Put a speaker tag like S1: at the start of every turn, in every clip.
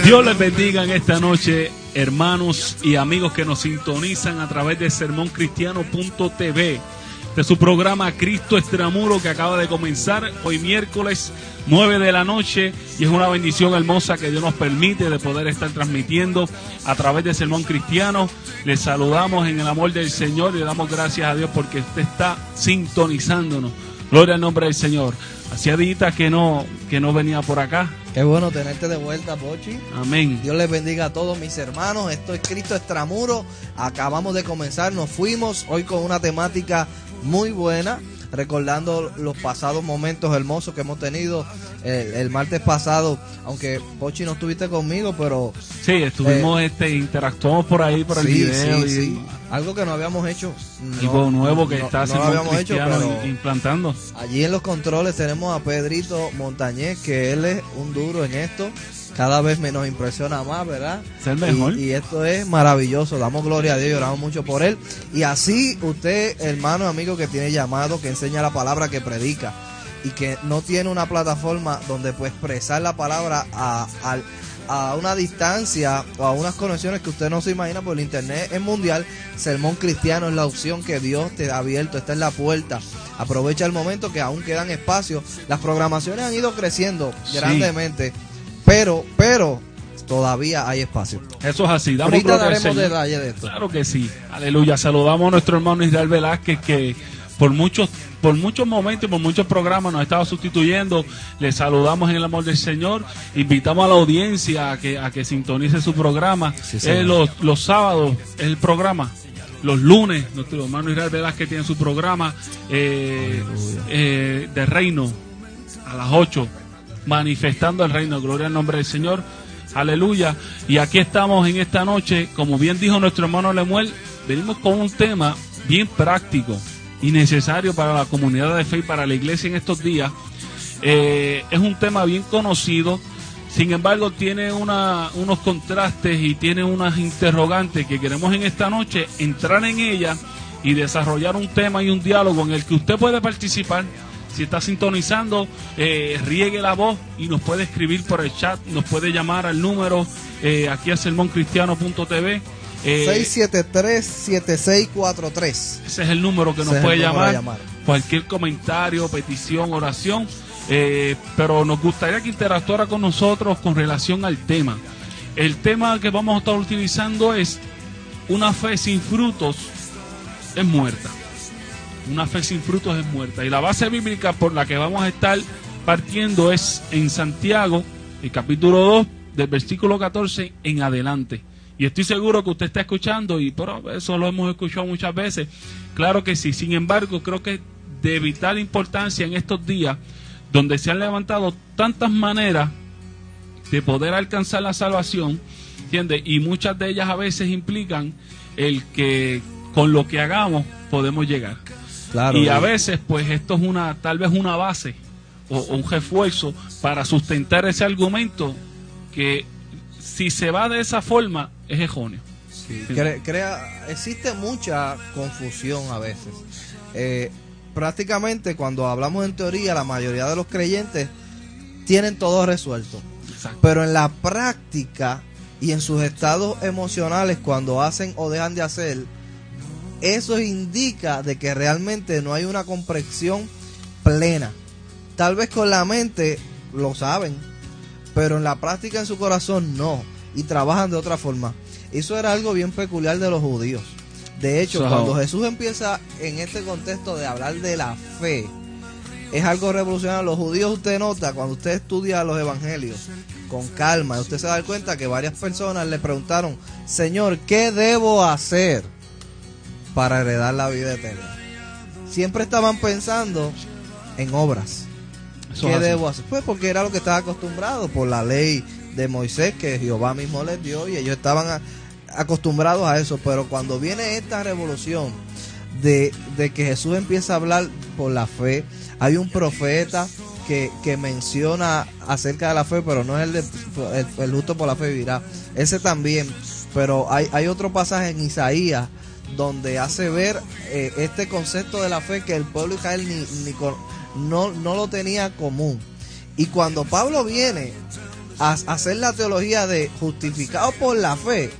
S1: Dios les bendiga en esta noche, hermanos y amigos que nos sintonizan a través de sermoncristiano.tv, de su programa Cristo Extramuro, que acaba de comenzar hoy miércoles 9 de la noche, y es una bendición hermosa que Dios nos permite de poder estar transmitiendo a través de Sermón Cristiano. Les saludamos en el amor del Señor y le damos gracias a Dios porque usted está sintonizándonos. Gloria al nombre del Señor. Hacía días que no venía por acá.
S2: Qué bueno tenerte de vuelta, Pochi.
S1: Amén.
S2: Dios les bendiga a todos mis hermanos. Esto es Cristo Extramuro. Acabamos de comenzar, nos fuimos hoy con una temática muy buena, recordando los pasados momentos hermosos que hemos tenido el martes pasado, aunque Pochi no estuviste conmigo, pero
S1: sí, estuvimos interactuamos por ahí por el video
S2: sí. Algo que no habíamos hecho,
S1: algo nuevo que está
S2: no habíamos hecho, pero
S1: implantando.
S2: Allí en los controles tenemos a Pedrito Montañez, que él es un duro en esto. Cada vez nos impresiona más, ¿verdad?
S1: Es el mejor.
S2: Y esto es maravilloso. Damos gloria a Dios y oramos mucho por él. Y así usted, hermano, amigo, que tiene llamado, que enseña la palabra, que predica y que no tiene una plataforma donde puede expresar la palabra a una distancia o a unas conexiones que usted no se imagina, por el internet es mundial. Sermón Cristiano es la opción que Dios te ha abierto. Esta es la puerta. Aprovecha el momento que aún quedan espacios. Las programaciones han ido creciendo grandemente. Pero todavía hay espacio.
S1: Eso es así.
S2: Ahorita daremos detalle de esto.
S1: Claro que sí. Aleluya. Saludamos a nuestro hermano Israel Velázquez, que por muchos momentos y por muchos programas nos estaba sustituyendo. Le saludamos en el amor del Señor. Invitamos a la audiencia a que sintonice su programa. Sí, los sábados es el programa. Los lunes, nuestro hermano Israel Velázquez tiene su programa de reino a las 8. Manifestando el reino. Gloria al nombre del Señor. Aleluya. Y aquí estamos en esta noche, como bien dijo nuestro hermano Lemuel, venimos con un tema bien práctico y necesario para la comunidad de fe y para la iglesia en estos días. Es un tema bien conocido, sin embargo tiene unos contrastes y tiene unas interrogantes que queremos en esta noche entrar en ella y desarrollar un tema y un diálogo en el que usted puede participar. Si está sintonizando, riegue la voz y nos puede escribir por el chat, nos puede llamar al número aquí a sermoncristiano.tv.
S2: 673-7643.
S1: Ese es el número que nos puede llamar. Cualquier comentario, petición, oración. Pero nos gustaría que interactuara con nosotros con relación al tema. El tema que vamos a estar utilizando es: una fe sin frutos es muerta. Una fe sin frutos es muerta. Y la base bíblica por la que vamos a estar partiendo es en Santiago, el capítulo 2, del versículo 14 en adelante. Y estoy seguro que usted está escuchando, pero eso lo hemos escuchado muchas veces. Claro que sí. Sin embargo, creo que es de vital importancia en estos días, donde se han levantado tantas maneras de poder alcanzar la salvación, ¿entiendes? Y muchas de ellas a veces implican el que con lo que hagamos podemos llegar. Claro, y a veces pues esto es tal vez una base o un refuerzo para sustentar ese argumento que, si se va de esa forma, es erróneo.
S2: Sí. Existe mucha confusión a veces. Prácticamente cuando hablamos en teoría, la mayoría de los creyentes tienen todo resuelto. Exacto. Pero en la práctica y en sus estados emocionales, cuando hacen o dejan de hacer, eso indica de que realmente no hay una comprensión plena. Tal vez con la mente lo saben, pero en la práctica, en su corazón, no. Y trabajan de otra forma. Eso era algo bien peculiar de los judíos. De hecho, cuando Jesús empieza en este contexto de hablar de la fe, es algo revolucionario. Los judíos, usted nota, cuando usted estudia los evangelios con calma, usted se da cuenta que varias personas le preguntaron: Señor, ¿qué debo hacer para heredar la vida eterna? Siempre estaban pensando en obras. ¿Qué debo hacer? Pues porque era lo que estaba acostumbrado por la ley de Moisés, que Jehová mismo les dio, y ellos estaban acostumbrados a eso. Pero cuando viene esta revolución de que Jesús empieza a hablar por la fe, hay un profeta que menciona acerca de la fe, pero no es el justo por la fe vivirá. Ese también. Pero hay otro pasaje en Isaías donde hace ver este concepto de la fe que el pueblo de Israel no lo tenía común. Y cuando Pablo viene hacer la teología de justificado por la fe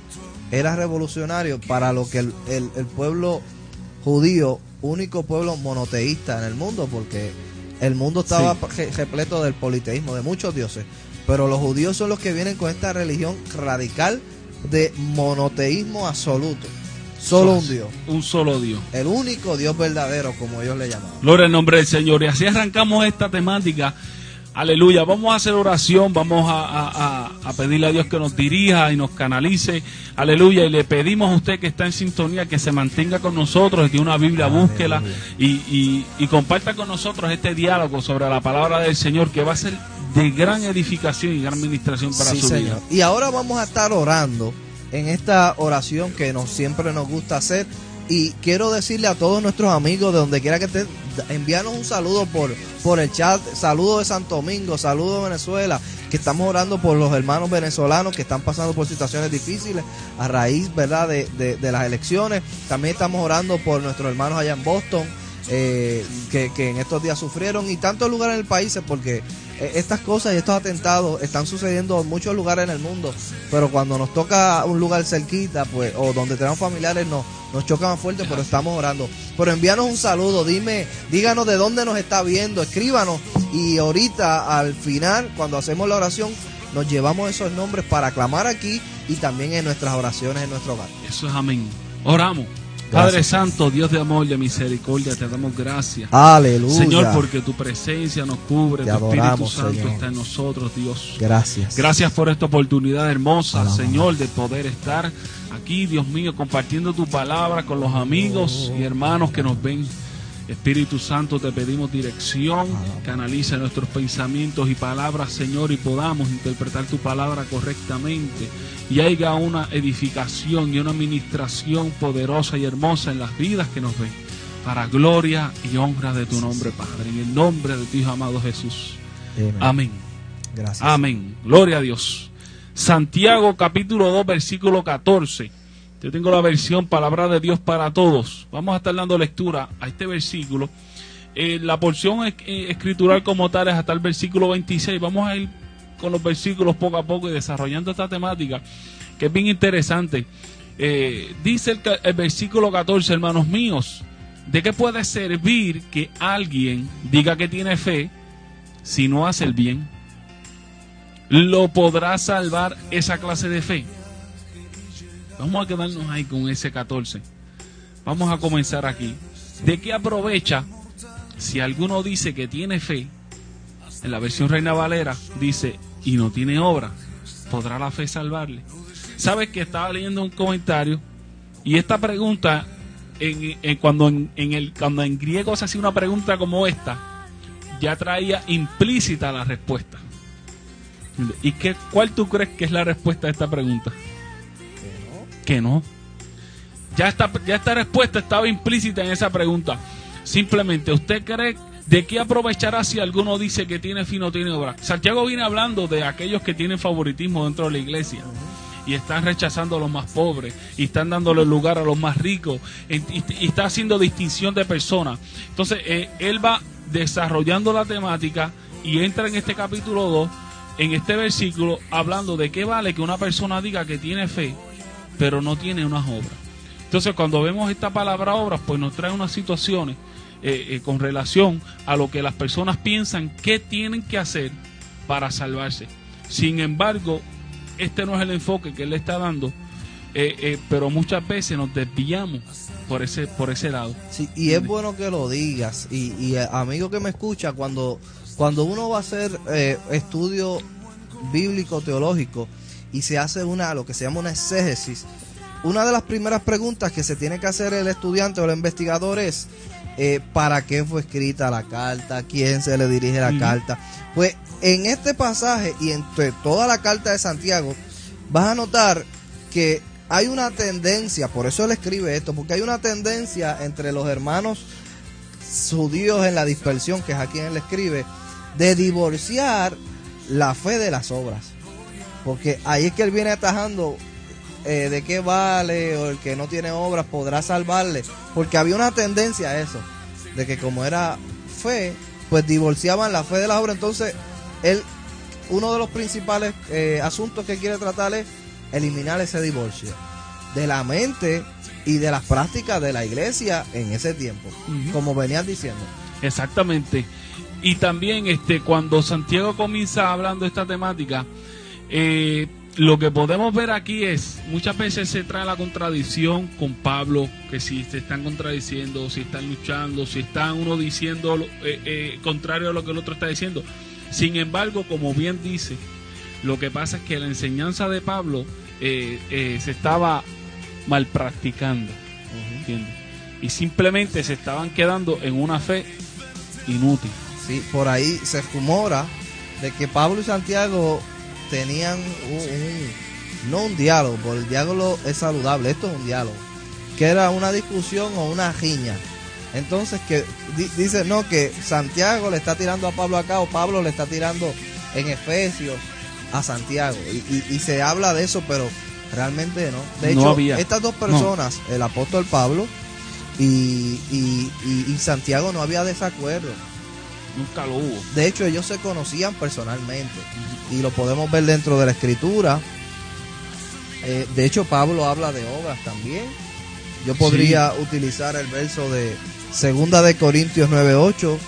S2: era revolucionario para lo que el pueblo judío, único pueblo monoteísta en el mundo, porque el mundo estaba repleto del politeísmo, de muchos dioses, pero los judíos son los que vienen con esta religión radical de monoteísmo absoluto. Solo un Dios.
S1: Un solo Dios.
S2: El único Dios verdadero, como ellos le llamaban.
S1: Gloria al nombre del Señor. Y así arrancamos esta temática. Aleluya. Vamos a hacer oración. Vamos a pedirle a Dios que nos dirija y nos canalice. Aleluya. Y le pedimos a usted que está en sintonía que se mantenga con nosotros. Que tiene una Biblia, búsquela. Y comparta con nosotros este diálogo sobre la palabra del Señor, que va a ser de gran edificación y gran administración para su vida.
S2: Y ahora vamos a estar orando en esta oración que siempre nos gusta hacer, y quiero decirle a todos nuestros amigos de donde quiera que estén, envíanos un saludo por el chat, saludo de Santo Domingo, saludo de Venezuela, que estamos orando por los hermanos venezolanos que están pasando por situaciones difíciles a raíz, ¿verdad?, de las elecciones. También estamos orando por nuestros hermanos allá en Boston, que en estos días sufrieron, y tantos lugares en el país, porque estas cosas y estos atentados están sucediendo en muchos lugares en el mundo, pero cuando nos toca un lugar cerquita, pues, o donde tenemos familiares, nos choca más fuerte, pero estamos orando. Pero envíanos un saludo, díganos de dónde nos está viendo, escríbanos, y ahorita al final, cuando hacemos la oración, nos llevamos esos nombres para clamar aquí y también en nuestras oraciones en nuestro hogar.
S1: Eso es amén. Oramos. Gracias. Padre Santo, Dios de amor y de misericordia, te damos gracias.
S2: Aleluya.
S1: Señor, porque tu presencia nos cubre,
S2: te
S1: tu
S2: adoramos,
S1: Espíritu Santo,
S2: Señor,
S1: está en nosotros, Dios.
S2: Gracias.
S1: Gracias por esta oportunidad hermosa,
S2: Alabado,
S1: Señor, de poder estar aquí, Dios mío, compartiendo tu palabra con los amigos y hermanos que nos ven. Espíritu Santo, te pedimos dirección, canaliza nuestros pensamientos y palabras, Señor, y podamos interpretar tu palabra correctamente, y haya una edificación y una administración poderosa y hermosa en las vidas que nos ven, para gloria y honra de tu nombre, Padre, en el nombre de tu Hijo amado Jesús. Amén.
S2: Gracias.
S1: Amén. Gloria a Dios. Santiago capítulo 2 versículo 14. Yo tengo la versión Palabra de Dios para Todos. Vamos a estar dando lectura a este versículo. La porción escritural como tal es hasta el versículo 26. Vamos a ir con los versículos poco a poco y desarrollando esta temática, que es bien interesante. Dice el versículo 14, hermanos míos, ¿de qué puede servir que alguien diga que tiene fe si no hace el bien? ¿Lo podrá salvar esa clase de fe? Vamos a quedarnos ahí con ese 14. Vamos a comenzar aquí. ¿De qué aprovecha si alguno dice que tiene fe? En la versión Reina Valera dice, y no tiene obra, ¿podrá la fe salvarle? ¿Sabes que estaba leyendo un comentario? Y esta pregunta, cuando en griego se hacía una pregunta como esta, ya traía implícita la respuesta. ¿Y cuál tú crees que es la respuesta a esta pregunta? Que no. Ya esta respuesta estaba implícita en esa pregunta. Simplemente, ¿usted cree de qué aprovechará si alguno dice que tiene fe y no tiene obra? Santiago viene hablando de aquellos que tienen favoritismo dentro de la iglesia y están rechazando a los más pobres y están dándole lugar a los más ricos y está haciendo distinción de personas. Entonces, él va desarrollando la temática y entra en este capítulo 2, en este versículo, hablando de qué vale que una persona diga que tiene fe pero no tiene unas obras. Entonces, cuando vemos esta palabra obras, pues nos trae unas situaciones con relación a lo que las personas piensan que tienen que hacer para salvarse. Sin embargo, este no es el enfoque que él le está dando, pero muchas veces nos desviamos por ese lado.
S2: Sí, y es bueno que lo digas. Y amigo que me escucha, cuando uno va a hacer estudio bíblico teológico y se hace lo que se llama una exégesis, una de las primeras preguntas que se tiene que hacer el estudiante o el investigador es ¿para qué fue escrita la carta? ¿A quién se le dirige la carta? Pues en este pasaje y entre toda la carta de Santiago vas a notar que hay una tendencia, por eso él escribe esto, porque hay una tendencia entre los hermanos judíos en la dispersión, que es a quien él escribe, de divorciar la fe de las obras. Porque ahí es que él viene atajando de qué vale, o el que no tiene obras podrá salvarle. Porque había una tendencia a eso, de que como era fe, pues divorciaban la fe de las obras. Entonces, él uno de los principales asuntos que quiere tratar es eliminar ese divorcio de la mente y de las prácticas de la iglesia en ese tiempo, como venías diciendo.
S1: Exactamente. Y también cuando Santiago comienza hablando de esta temática, lo que podemos ver aquí es, muchas veces se trae la contradicción con Pablo, que si se están contradiciendo, si están luchando, si está uno diciendo contrario a lo que el otro está diciendo. Sin embargo, como bien dice, lo que pasa es que la enseñanza de Pablo se estaba mal practicando, ¿entiendes? Y simplemente se estaban quedando en una fe inútil.
S2: Sí, por ahí se rumora de que Pablo y Santiago tenían no un diálogo, porque el diálogo es saludable, esto es un diálogo, que era una discusión o una riña. Entonces que dice no, que Santiago le está tirando a Pablo acá, o Pablo le está tirando en Efesios a Santiago, y se habla de eso, pero realmente no. De hecho, estas dos personas, el apóstol Pablo y Santiago, no había desacuerdo.
S1: Nunca lo hubo.
S2: De hecho, ellos se conocían personalmente, y lo podemos ver dentro de la Escritura. De hecho, Pablo habla de obras también. Yo podría utilizar el verso de 2 de Corintios 9:8,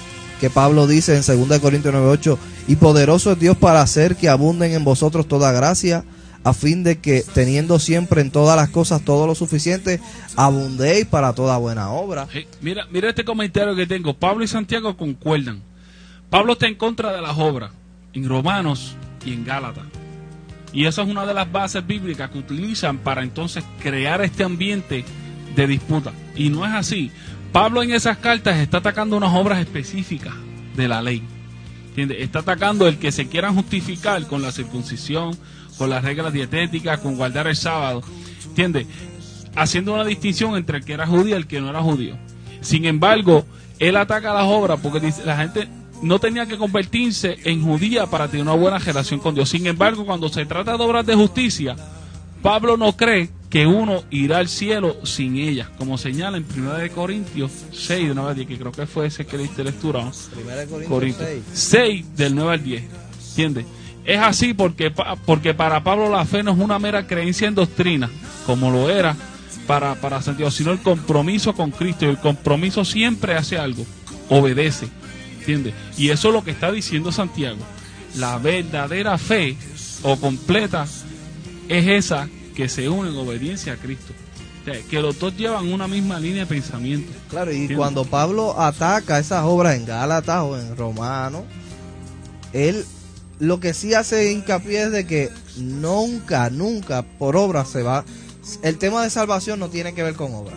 S2: que Pablo dice en 2 de Corintios 9:8: y poderoso es Dios para hacer que abunden en vosotros toda gracia, a fin de que, teniendo siempre en todas las cosas todo lo suficiente, abundéis para toda buena obra.
S1: Mira este comentario que tengo. Pablo y Santiago concuerdan. Pablo está en contra de las obras en Romanos y en Gálatas. Y esa es una de las bases bíblicas que utilizan para entonces crear este ambiente de disputa. Y no es así. Pablo en esas cartas está atacando unas obras específicas de la ley. ¿Entiendes? Está atacando el que se quieran justificar con la circuncisión, con las reglas dietéticas, con guardar el sábado. ¿Entiendes? Haciendo una distinción entre el que era judío y el que no era judío. Sin embargo, él ataca las obras porque dice, la gente no tenía que convertirse en judía para tener una buena relación con Dios. Sin embargo, cuando se trata de obras de justicia, Pablo no cree que uno irá al cielo sin ellas, como señala en 1 de Corintios 6, de 9 al 10, que creo que fue ese que leíste lectura, ¿no?
S2: 1 de Corintios
S1: 6, del 9 al 10, ¿entiendes? Es así porque para Pablo la fe no es una mera creencia en doctrina, como lo era para Santiago, sino el compromiso con Cristo. Y el compromiso siempre hace algo, obedece, ¿entiendes? Y eso es lo que está diciendo Santiago. La verdadera fe o completa es esa que se une en obediencia a Cristo. O sea, que los dos llevan una misma línea de pensamiento.
S2: Claro, y
S1: ¿entiendes?
S2: cuando Pablo ataca esas obras en Gálatas o en Romanos, él lo que sí hace hincapié es de que nunca por obra se va. El tema de salvación no tiene que ver con obra.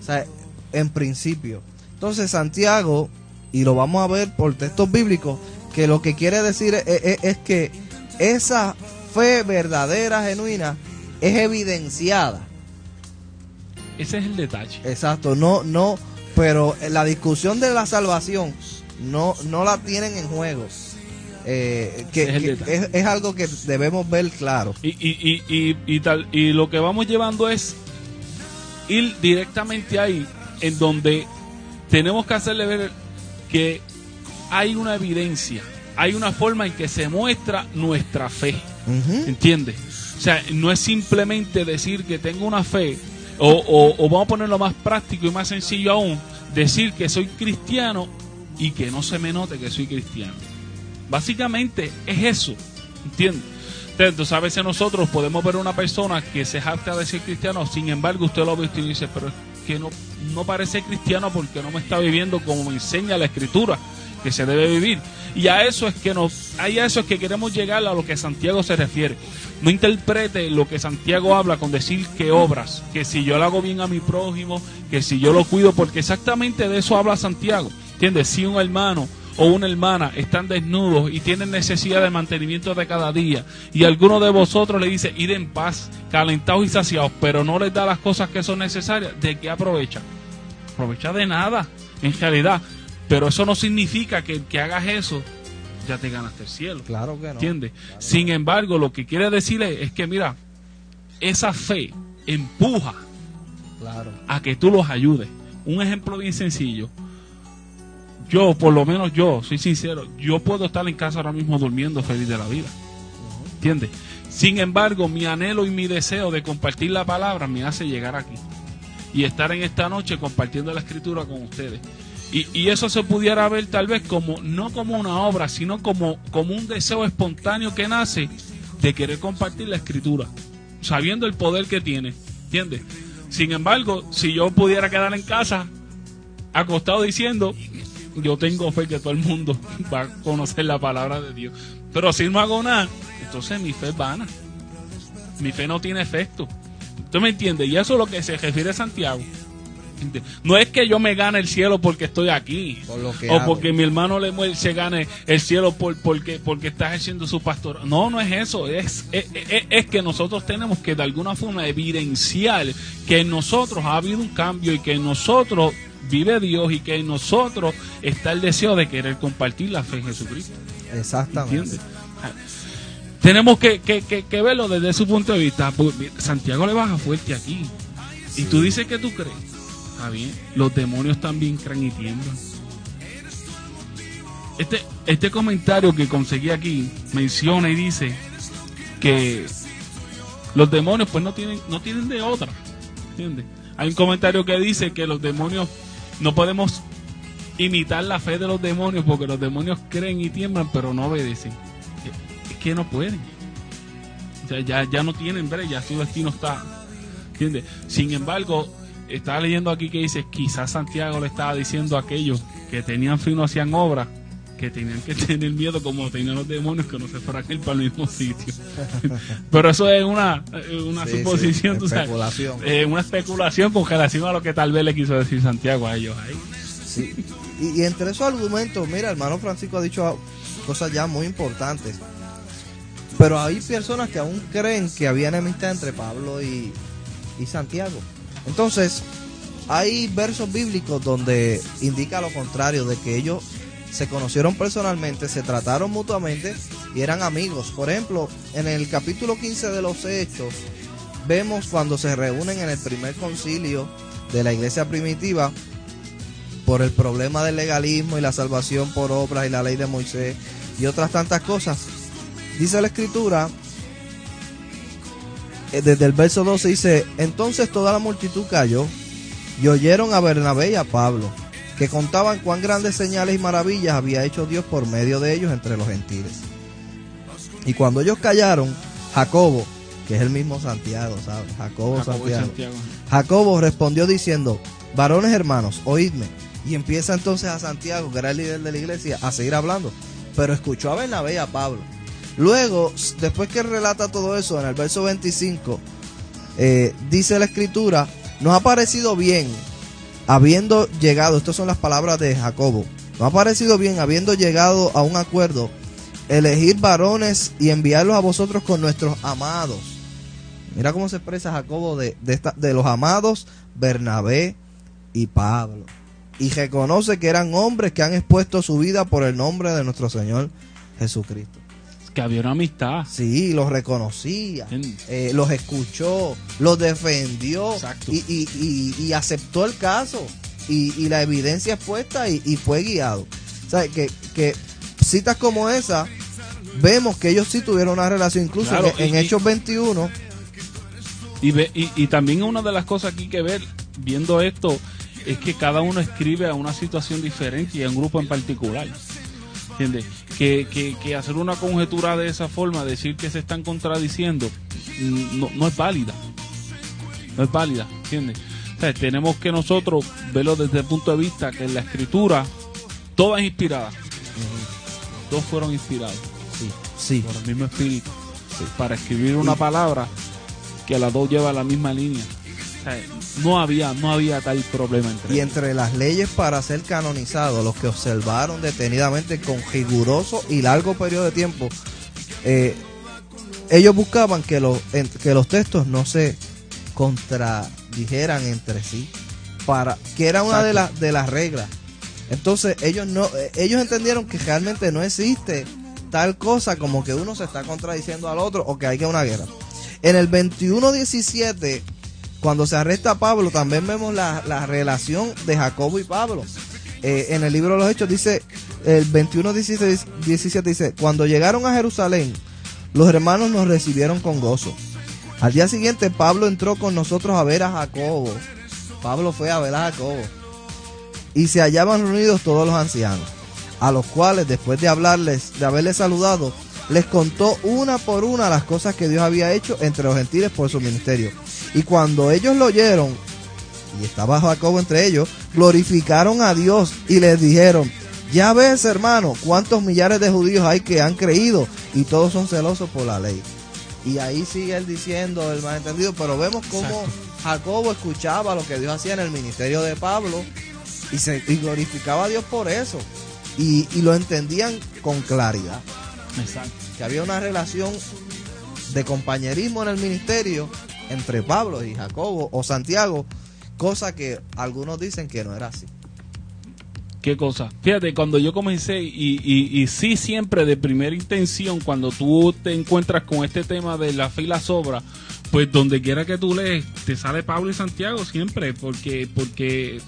S2: O sea, en principio. Entonces Santiago, y lo vamos a ver por textos bíblicos, que lo que quiere decir es que esa fe verdadera, genuina, es evidenciada.
S1: Ese es el detalle.
S2: Exacto, no, pero la discusión de la salvación no la tienen en juego. Es algo que debemos ver claro.
S1: Y lo que vamos llevando es ir directamente ahí, en donde tenemos que hacerle ver que hay una evidencia, hay una forma en que se muestra nuestra fe. ¿Entiendes? O sea, no es simplemente decir que tengo una fe, o vamos a ponerlo más práctico y más sencillo aún, decir que soy cristiano y que no se me note que soy cristiano. Básicamente es eso, ¿entiendes? Entonces a veces nosotros podemos ver una persona que se jacta de ser cristiano, sin embargo usted lo ve y dice, pero es que no parece cristiano porque no me está viviendo como me enseña la Escritura que se debe vivir. Y a eso es que queremos llegar a lo que Santiago se refiere. No interprete lo que Santiago habla con decir que obras, que si yo le hago bien a mi prójimo, que si yo lo cuido, porque exactamente de eso habla Santiago. ¿Entiendes? Si un hermano o una hermana están desnudos y tienen necesidad de mantenimiento de cada día, y alguno de vosotros le dice, id en paz, calentados y saciados, pero no les da las cosas que son necesarias, ¿de qué aprovecha? Aprovecha de nada, en realidad. Pero eso no significa que el que hagas eso ya te ganaste el cielo.
S2: Claro que no.
S1: ¿Entiendes?
S2: Claro.
S1: Sin embargo, lo que quiere decirle es que, mira, esa fe empuja a que tú los ayudes. Un ejemplo bien sencillo. yo, por lo menos yo, soy sincero, yo puedo estar en casa ahora mismo durmiendo feliz de la vida. ¿Entiendes? Sin embargo, mi anhelo y mi deseo de compartir la palabra me hace llegar aquí y estar en esta noche compartiendo la escritura con ustedes. Y eso se pudiera ver tal vez como, no como una obra, sino como un deseo espontáneo que nace de querer compartir la escritura, sabiendo el poder que tiene, ¿entiendes? Sin embargo, si yo pudiera quedar en casa, acostado diciendo, yo tengo fe que todo el mundo va a conocer la palabra de Dios, pero si no hago nada, entonces mi fe es vana, mi fe no tiene efecto. ¿Usted me entiende? Y eso es lo que se refiere a Santiago. No es que yo me gane el cielo porque estoy aquí, o porque mi hermano Lemuel se gane el cielo porque está ejerciendo su pastor. No es eso. Es que nosotros tenemos que de alguna forma evidenciar que en nosotros ha habido un cambio y que en nosotros vive Dios y que en nosotros está el deseo de querer compartir la fe en Jesucristo.
S2: Exactamente.
S1: ¿Entiendes? Tenemos que verlo desde su punto de vista. Santiago le baja fuerte aquí. Sí. Y tú dices que tú crees. Está bien. Los demonios también creen y tiemblan. Este comentario que conseguí aquí menciona y dice que los demonios pues no tienen de otra. ¿Entiendes? Hay un comentario que dice que los demonios no podemos imitar la fe de los demonios porque los demonios creen y tiemblan pero no obedecen. Es que no pueden. O sea, ya no tienen brecha, ya su destino está. ¿Entiendes? Sin embargo, estaba leyendo aquí que dice, quizás Santiago le estaba diciendo a aquellos que tenían fe y no hacían obra, que tenían que tener miedo como tenían los demonios, que no se fueran a ir para el mismo sitio. Pero eso es una suposición, tú sabes, una especulación con relación a lo que tal vez le quiso decir Santiago a ellos ahí.
S2: Sí. Y entre esos argumentos, mira, hermano Francisco ha dicho cosas ya muy importantes, pero hay personas que aún creen que había enemistad entre Pablo y Santiago. Entonces, hay versos bíblicos donde indica lo contrario, de que ellos se conocieron personalmente, se trataron mutuamente y eran amigos. Por ejemplo, en el capítulo 15 de los Hechos, vemos cuando se reúnen en el primer concilio de la iglesia primitiva por el problema del legalismo y la salvación por obras y la ley de Moisés y otras tantas cosas. Dice la escritura, desde el verso 12 dice, entonces toda la multitud cayó y oyeron a Bernabé y a Pablo, que contaban cuán grandes señales y maravillas había hecho Dios por medio de ellos entre los gentiles. Y cuando ellos callaron, Jacobo, que es el mismo Santiago, ¿sabes? Jacobo respondió diciendo, varones hermanos, oídme. Y empieza entonces a Santiago, que era el líder de la iglesia, a seguir hablando. Pero escuchó a Bernabé y a Pablo. Luego, después que relata todo eso, en el verso 25, dice la escritura, nos ha parecido bien, habiendo llegado, estas son las palabras de Jacobo, nos ha parecido bien, habiendo llegado a un acuerdo, elegir varones y enviarlos a vosotros con nuestros amados. Mira cómo se expresa Jacobo de los amados Bernabé y Pablo. Y reconoce que eran hombres que han expuesto su vida por el nombre de nuestro Señor Jesucristo.
S1: Que había una amistad.
S2: Sí, los reconocía, los escuchó, los defendió y aceptó el caso y la evidencia expuesta y fue guiado. O sea, que citas como esa, vemos que ellos sí tuvieron una relación, incluso claro, en Hechos 21.
S1: Y también una de las cosas que hay que ver, viendo esto, es que cada uno escribe a una situación diferente y a un grupo en particular. ¿Entiendes? Que hacer una conjetura de esa forma, decir que se están contradiciendo, no es válida. No es válida, ¿entiendes? O sea, tenemos que nosotros verlo desde el punto de vista que en la escritura toda es inspirada. Todos fueron inspirados.
S2: Sí.
S1: Por el mismo espíritu. Sí. Para escribir una palabra que a las dos lleva la misma línea. O sea, no había tal problema entre ellos.
S2: Entre las leyes para ser canonizados, los que observaron detenidamente con riguroso y largo periodo de tiempo, ellos buscaban que los textos no se contradijeran entre sí, que era una de las reglas. Entonces ellos entendieron que realmente no existe tal cosa como que uno se está contradiciendo al otro o que hay que una guerra. En el 21:17, cuando se arresta a Pablo, también vemos la relación de Jacobo y Pablo. en el libro de los Hechos dice, el 21:17 dice, cuando llegaron a Jerusalén, los hermanos nos recibieron con gozo. Al día siguiente Pablo entró con nosotros a ver a Jacobo. Pablo fue a ver a Jacobo. Y se hallaban reunidos todos los ancianos, a los cuales después de haberles saludado, les contó una por una las cosas que Dios había hecho entre los gentiles por su ministerio. Y cuando ellos lo oyeron, y estaba Jacobo entre ellos, glorificaron a Dios y les dijeron, ya ves, hermano, cuántos millares de judíos hay que han creído y todos son celosos por la ley. Y ahí sigue él diciendo el malentendido, pero vemos cómo Jacobo escuchaba lo que Dios hacía en el ministerio de Pablo y glorificaba a Dios por eso. Y lo entendían con claridad.
S1: Exacto.
S2: Que había una relación de compañerismo en el ministerio entre Pablo y Jacobo o Santiago, cosa que algunos dicen que no era así.
S1: ¿Qué cosa? Fíjate, cuando yo comencé, y sí siempre de primera intención, cuando tú te encuentras con este tema de la fe y las obras, pues donde quiera que tú lees, te sale Pablo y Santiago siempre, porque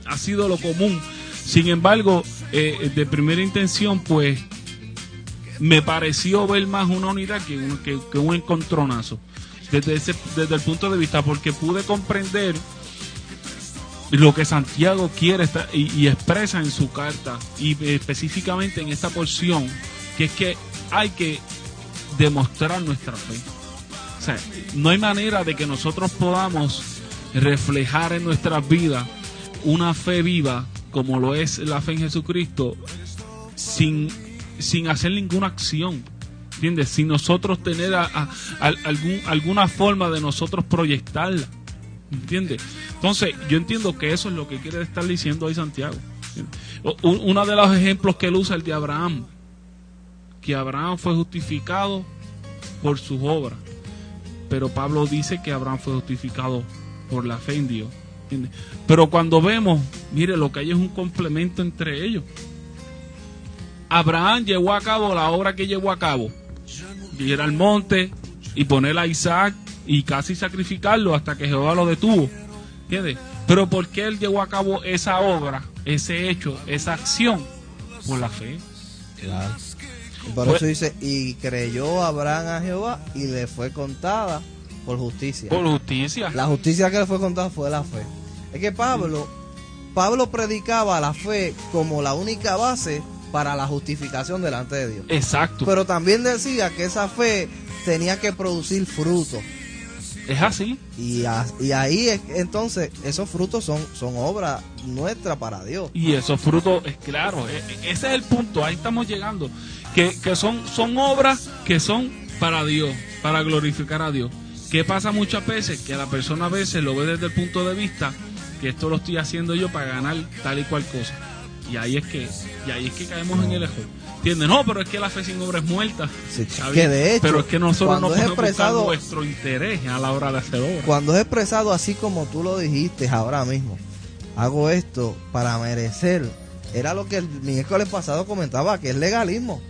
S1: ha sido lo común. Sin embargo, de primera intención, pues me pareció ver más una unidad que un encontronazo, desde el punto de vista, porque pude comprender lo que Santiago quiere y expresa en su carta, y específicamente en esta porción, que es que hay que demostrar nuestra fe. O sea, no hay manera de que nosotros podamos reflejar en nuestras vidas una fe viva como lo es la fe en Jesucristo sin hacer ninguna acción, ¿entiendes? Sin nosotros tener alguna forma de nosotros proyectarla, ¿entiendes? Entonces yo entiendo que eso es lo que quiere estar diciendo ahí Santiago. Uno de los ejemplos que él usa es el de Abraham, que Abraham fue justificado por sus obras, pero Pablo dice que Abraham fue justificado por la fe en Dios, ¿entiendes? Pero cuando vemos, mire, lo que hay es un complemento entre ellos. Abraham llevó a cabo la obra que llevó a cabo, ir al monte y poner a Isaac y casi sacrificarlo hasta que Jehová lo detuvo, ¿entiendes? Pero ¿por qué él llevó a cabo esa obra, ese hecho, esa acción? Por la fe.
S2: Claro. Por eso dice, y creyó Abraham a Jehová y le fue contada por justicia.
S1: Por justicia.
S2: La justicia que le fue contada fue la fe. Es que Pablo predicaba la fe como la única base para la justificación delante de Dios.
S1: Exacto.
S2: Pero también decía que esa fe tenía que producir frutos.
S1: Es así.
S2: Y ahí entonces esos frutos son obra nuestra para Dios.
S1: Y esos frutos, es claro, ese es el punto, ahí estamos llegando. Que son obras que son para Dios, para glorificar a Dios. ¿Qué pasa muchas veces? Que la persona a veces lo ve desde el punto de vista que esto lo estoy haciendo yo para ganar tal y cual cosa. Y ahí es que caemos en el error. ¿Entiendes? No, pero es que la fe sin obra es muerta.
S2: Sí, que de hecho,
S1: pero es que nosotros no podemos buscar
S2: expresado,
S1: nuestro interés a la hora de hacer obra.
S2: Cuando es expresado así como tú lo dijiste ahora mismo, hago esto para merecer, era lo que el miércoles pasado comentaba, que es legalismo.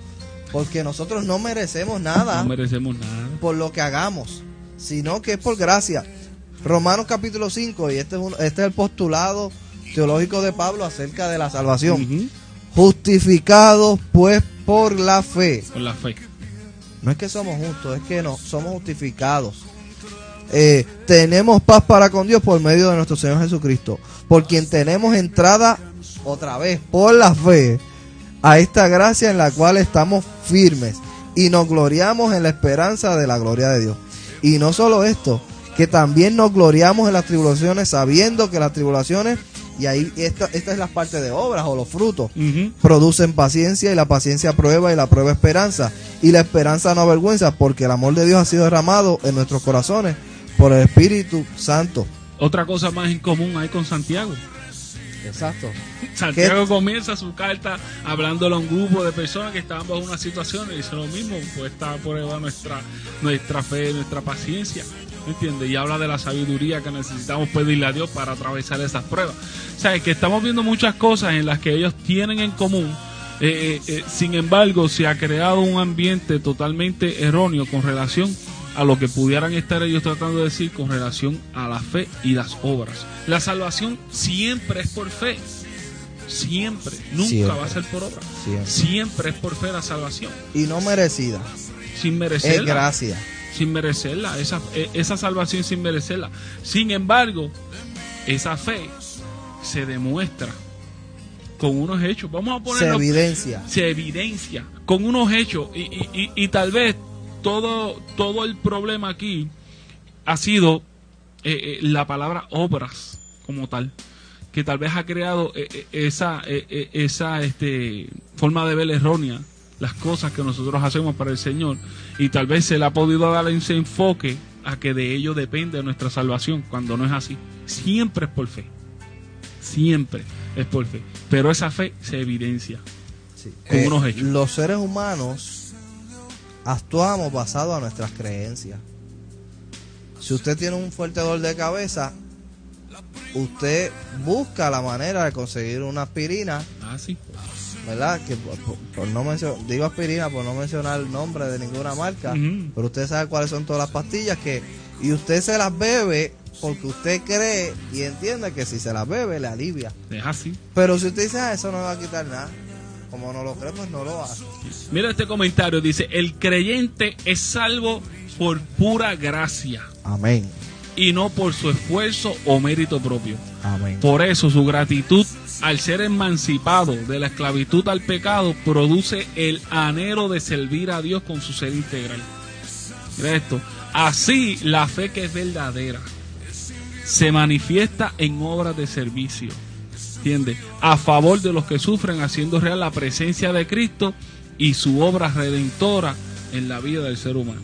S2: Porque nosotros no merecemos nada.
S1: No merecemos nada
S2: por lo que hagamos, sino que es por gracia. Romanos capítulo 5, y este es el postulado teológico de Pablo acerca de la salvación. Uh-huh. Justificados pues por la fe.
S1: Por la fe.
S2: No es que somos justos, es que no somos justificados. Tenemos paz para con Dios por medio de nuestro Señor Jesucristo, por quien tenemos entrada otra vez por la fe a esta gracia en la cual estamos firmes y nos gloriamos en la esperanza de la gloria de Dios. Y no solo esto, que también nos gloriamos en las tribulaciones, sabiendo que las tribulaciones, y ahí esta es la parte de obras o los frutos, uh-huh, producen paciencia, y la paciencia prueba, y la prueba esperanza, y la esperanza no avergüenza, porque el amor de Dios ha sido derramado en nuestros corazones por el Espíritu Santo.
S1: Otra cosa más en común hay con Santiago.
S2: Exacto.
S1: Santiago comienza su carta hablándole a un grupo de personas que estaban bajo una situación y dice lo mismo, pues está por prueba nuestra fe, nuestra paciencia, ¿me entiendes? Y habla de la sabiduría que necesitamos pedirle a Dios para atravesar esas pruebas. O sea, es que estamos viendo muchas cosas en las que ellos tienen en común. Sin embargo, se ha creado un ambiente totalmente erróneo con relación a lo que pudieran estar ellos tratando de decir con relación a la fe y las obras. La salvación siempre es por fe. Siempre, nunca va a ser por obra. Siempre es por fe la salvación.
S2: Y no merecida.
S1: Sin merecerla.
S2: Es gracia.
S1: Sin merecerla, esa salvación sin merecerla. Sin embargo, esa fe se demuestra con unos hechos. Vamos a ponerlo. Se evidencia con unos hechos. Y tal vez todo el problema aquí ha sido la palabra obras como tal, que tal vez ha creado esa forma de ver errónea las cosas que nosotros hacemos para el Señor, y tal vez se le ha podido dar ese enfoque a que de ello depende nuestra salvación, cuando no es así. Siempre es por fe, siempre es por fe, pero esa fe se evidencia con unos hechos.
S2: Los seres humanos actuamos basado a nuestras creencias. Si usted tiene un fuerte dolor de cabeza, usted busca la manera de conseguir una aspirina.
S1: Sí.
S2: ¿Verdad? Que por no digo aspirina por no mencionar el nombre de ninguna marca, pero usted sabe cuáles son todas las pastillas y usted se las bebe porque usted cree y entiende que si se las bebe le alivia.
S1: Es así.
S2: Pero si usted dice, eso no me va a quitar nada, como no lo cree, pues no lo hace.
S1: Mira este comentario, dice: el creyente es salvo por pura gracia.
S2: Amén.
S1: Y no por su esfuerzo o mérito propio.
S2: Amén.
S1: Por eso su gratitud al ser emancipado de la esclavitud al pecado produce el anhelo de servir a Dios con su ser integral. Mira esto: así la fe que es verdadera se manifiesta en obras de servicio, ¿entiendes? A favor de los que sufren, haciendo real la presencia de Cristo y su obra redentora en la vida del ser humano.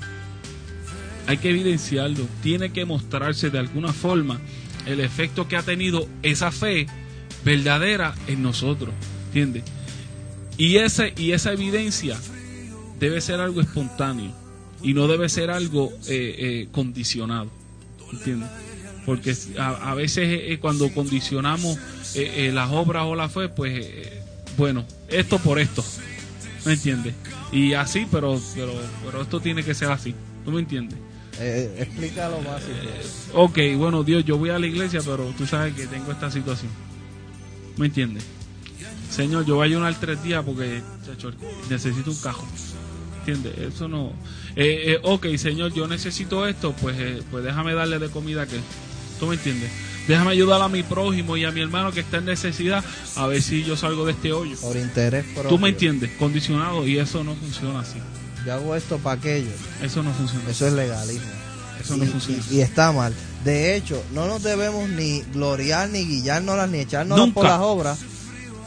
S1: Hay que evidenciarlo, tiene que mostrarse de alguna forma el efecto que ha tenido esa fe verdadera en nosotros, ¿entiendes? Y esa evidencia debe ser algo espontáneo y no debe ser algo condicionado, ¿entiendes? Porque a veces cuando condicionamos las obras o la fe, pues bueno, esto por esto, ¿me entiendes? Y así, pero esto tiene que ser así, ¿tú me entiendes?
S2: Explícalo más.
S1: Ok, bueno, Dios, yo voy a la iglesia, pero tú sabes que tengo esta situación, ¿me entiendes? Señor, yo voy a ayunar 3 días porque, chacho, necesito un cajo, ¿entiendes? Eso no. Ok, Señor, yo necesito esto, pues déjame darle de comida a aquel, ¿tú me entiendes? Déjame ayudar a mi prójimo y a mi hermano que está en necesidad, a ver si yo salgo de este hoyo.
S2: Por interés propio.
S1: ¿Tú me entiendes? Condicionado, y eso no funciona así.
S2: Yo hago esto para aquello.
S1: Eso no funciona.
S2: Eso es legalismo.
S1: Eso no funciona.
S2: Y está mal. De hecho, no nos debemos ni gloriar, ni guillárnoslas, ni echárnoslas por las obras,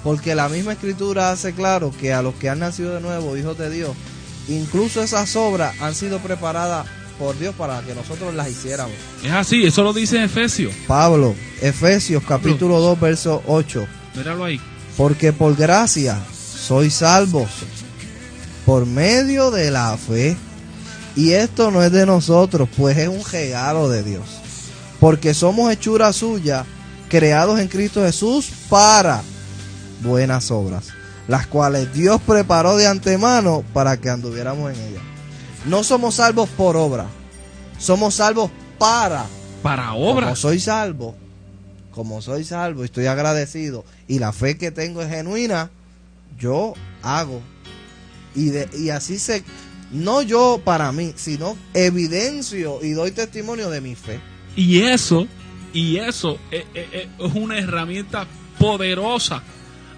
S2: porque la misma Escritura hace claro que a los que han nacido de nuevo, hijos de Dios, incluso esas obras han sido preparadas por Dios para que nosotros las hiciéramos.
S1: Es así, eso lo dice en Efesios.
S2: Pablo, Efesios capítulo 2, verso 8.
S1: Míralo ahí.
S2: Porque por gracia sois salvos por medio de la fe, y esto no es de nosotros, pues es un regalo de Dios, porque somos hechura suya, creados en Cristo Jesús para buenas obras, las cuales Dios preparó de antemano para que anduviéramos en ellas. No somos salvos por obra, somos salvos para obra. Como soy salvo, estoy agradecido y la fe que tengo es genuina, yo hago. Y así no yo para mí, sino evidencio y doy testimonio de mi fe.
S1: Y eso es una herramienta poderosa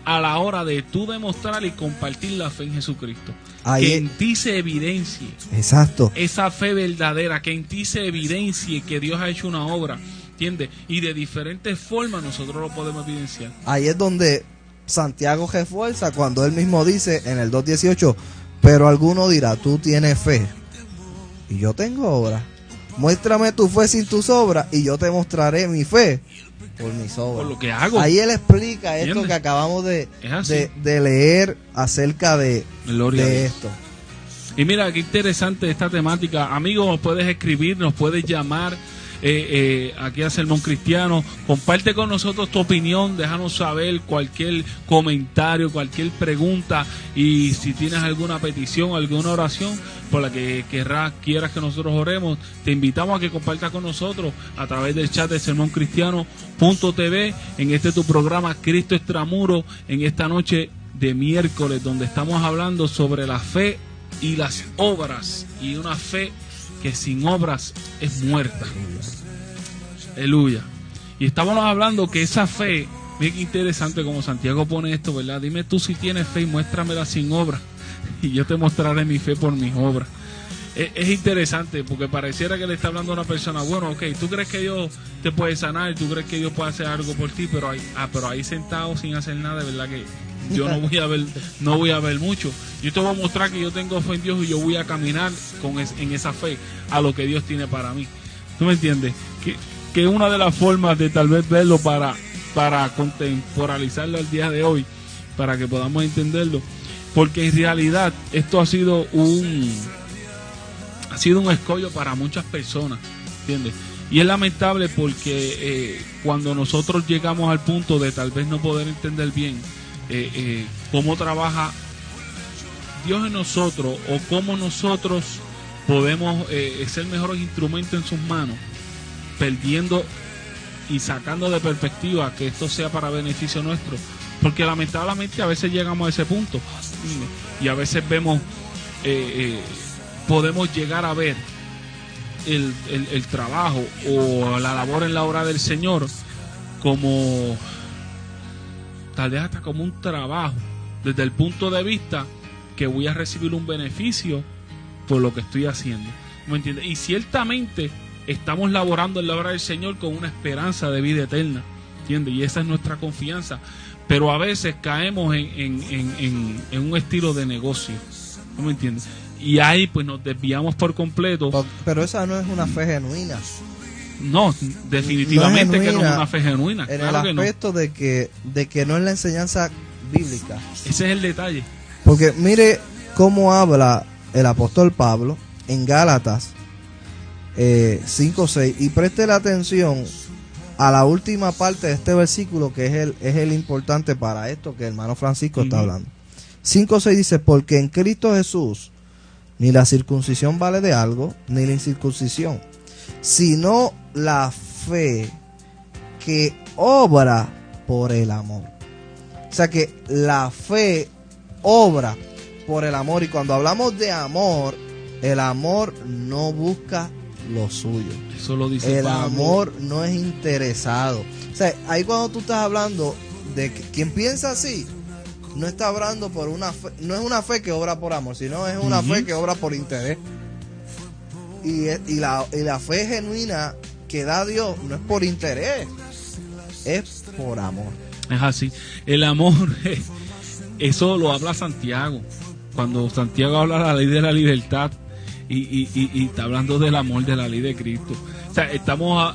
S1: a la hora de tú demostrar y compartir la fe en Jesucristo. Que en ti se evidencie.
S2: Exacto.
S1: Esa fe verdadera, que en ti se evidencie que Dios ha hecho una obra, ¿entiendes? Y de diferentes formas nosotros lo podemos evidenciar.
S2: Ahí es donde Santiago refuerza cuando él mismo dice en el 2:18, pero alguno dirá, tú tienes fe y yo tengo obras. Muéstrame tu fe sin tus obras y yo te mostraré mi fe por mis obras.
S1: Por lo que hago.
S2: Ahí él explica esto que acabamos de leer acerca de esto.
S1: Y mira, qué interesante esta temática. Amigos, nos puedes escribir, nos puedes llamar. aquí a Sermón Cristiano. Comparte con nosotros tu opinión, déjanos saber cualquier comentario, cualquier pregunta, y si tienes alguna petición, alguna oración por la que quieras que nosotros oremos, te invitamos a que compartas con nosotros a través del chat de sermoncristiano.tv en este tu programa Cristo Extramuro, en esta noche de miércoles, donde estamos hablando sobre la fe y las obras, y una fe que sin obras es muerta. Aleluya. Y estábamos hablando que esa fe, bien interesante como Santiago pone esto, ¿verdad? Dime tú si tienes fe y muéstramela sin obras, y yo te mostraré mi fe por mis obras. Es interesante porque pareciera que le está hablando a una persona, bueno, ok, tú crees que Dios te puede sanar, tú crees que Dios puede hacer algo por ti, pero ahí sentado sin hacer nada, de verdad que yo no voy a ver mucho. Yo te voy a mostrar que yo tengo fe en Dios y yo voy a caminar en esa fe a lo que Dios tiene para mí. ¿Tú me entiendes? Que una de las formas de tal vez verlo para contemporalizarlo al día de hoy, para que podamos entenderlo, porque en realidad esto ha sido un escollo para muchas personas, ¿entiendes? Y es lamentable porque cuando nosotros llegamos al punto de tal vez no poder entender bien cómo trabaja Dios en nosotros, o cómo nosotros podemos ser mejores instrumentos en sus manos, perdiendo y sacando de perspectiva que esto sea para beneficio nuestro, porque lamentablemente a veces llegamos a ese punto y a veces vemos podemos llegar a ver el trabajo o la labor en la obra del Señor como tal vez hasta como un trabajo, desde el punto de vista que voy a recibir un beneficio por lo que estoy haciendo, ¿me entiendes? Y ciertamente estamos laborando en la obra del Señor con una esperanza de vida eterna, ¿entiendes? Y esa es nuestra confianza, pero a veces caemos en un estilo de negocio, ¿no me entiendes? Y ahí pues nos desviamos por completo.
S2: Pero esa no es una fe genuina.
S1: No, definitivamente no es genuina, que no es una fe genuina.
S2: En claro el aspecto no. de que no es la enseñanza bíblica.
S1: Ese es el detalle.
S2: Porque mire cómo habla el apóstol Pablo en Gálatas 5:6, y preste la atención a la última parte de este versículo, que es el importante para esto que el hermano Francisco está hablando. 5:6 dice: porque en Cristo Jesús ni la circuncisión vale de algo, ni la incircuncisión, sino la fe que obra por el amor. O sea que la fe obra por el amor, y cuando hablamos de amor, el amor no busca lo suyo.
S1: Eso lo dice
S2: el Pablo. Amor no es interesado. O sea, ahí cuando tú estás hablando de que quien piensa así, no está obrando por una fe, no es una fe que obra por amor, sino es una fe que obra por interés. Y la fe genuina que da Dios no es por interés, es por amor.
S1: Es así. El amor, eso lo habla Santiago. Cuando Santiago habla de la ley de la libertad y está hablando del amor de la ley de Cristo. O sea,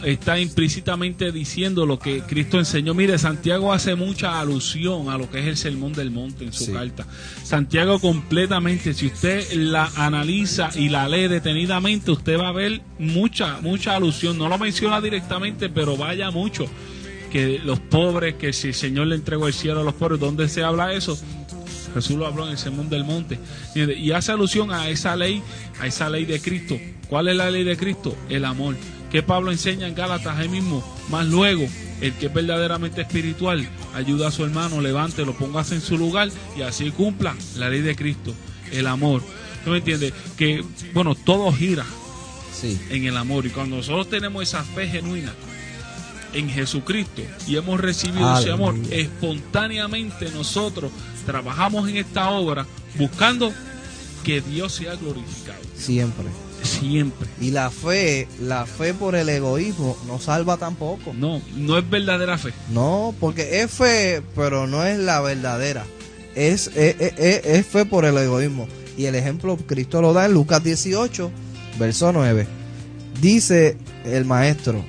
S1: está implícitamente diciendo lo que Cristo enseñó. Mire, Santiago hace mucha alusión a lo que es el Sermón del Monte en su carta. Santiago completamente, si usted la analiza y la lee detenidamente, usted va a ver mucha alusión. No lo menciona directamente, pero vaya mucho. Que los pobres, que si el Señor le entregó el cielo a los pobres, ¿dónde se habla eso? Jesús lo habló en el Sermón del Monte. Y hace alusión a esa ley de Cristo. ¿Cuál es la ley de Cristo? El amor. Que Pablo enseña en Gálatas ahí mismo. Más luego, el que es verdaderamente espiritual, ayuda a su hermano, levántelo, póngase en su lugar y así cumpla la ley de Cristo. El amor. ¿Tú me entiendes? Que, bueno, todo gira en el amor. Y cuando nosotros tenemos esa fe genuina en Jesucristo y hemos recibido ese amor, espontáneamente nosotros trabajamos en esta obra buscando que Dios sea glorificado.
S2: Siempre. Y la fe por el egoísmo no salva tampoco.
S1: No es verdadera fe.
S2: No, porque es fe, pero no es la verdadera. Es fe por el egoísmo. Y el ejemplo Cristo lo da en Lucas 18, verso 9. Dice el maestro: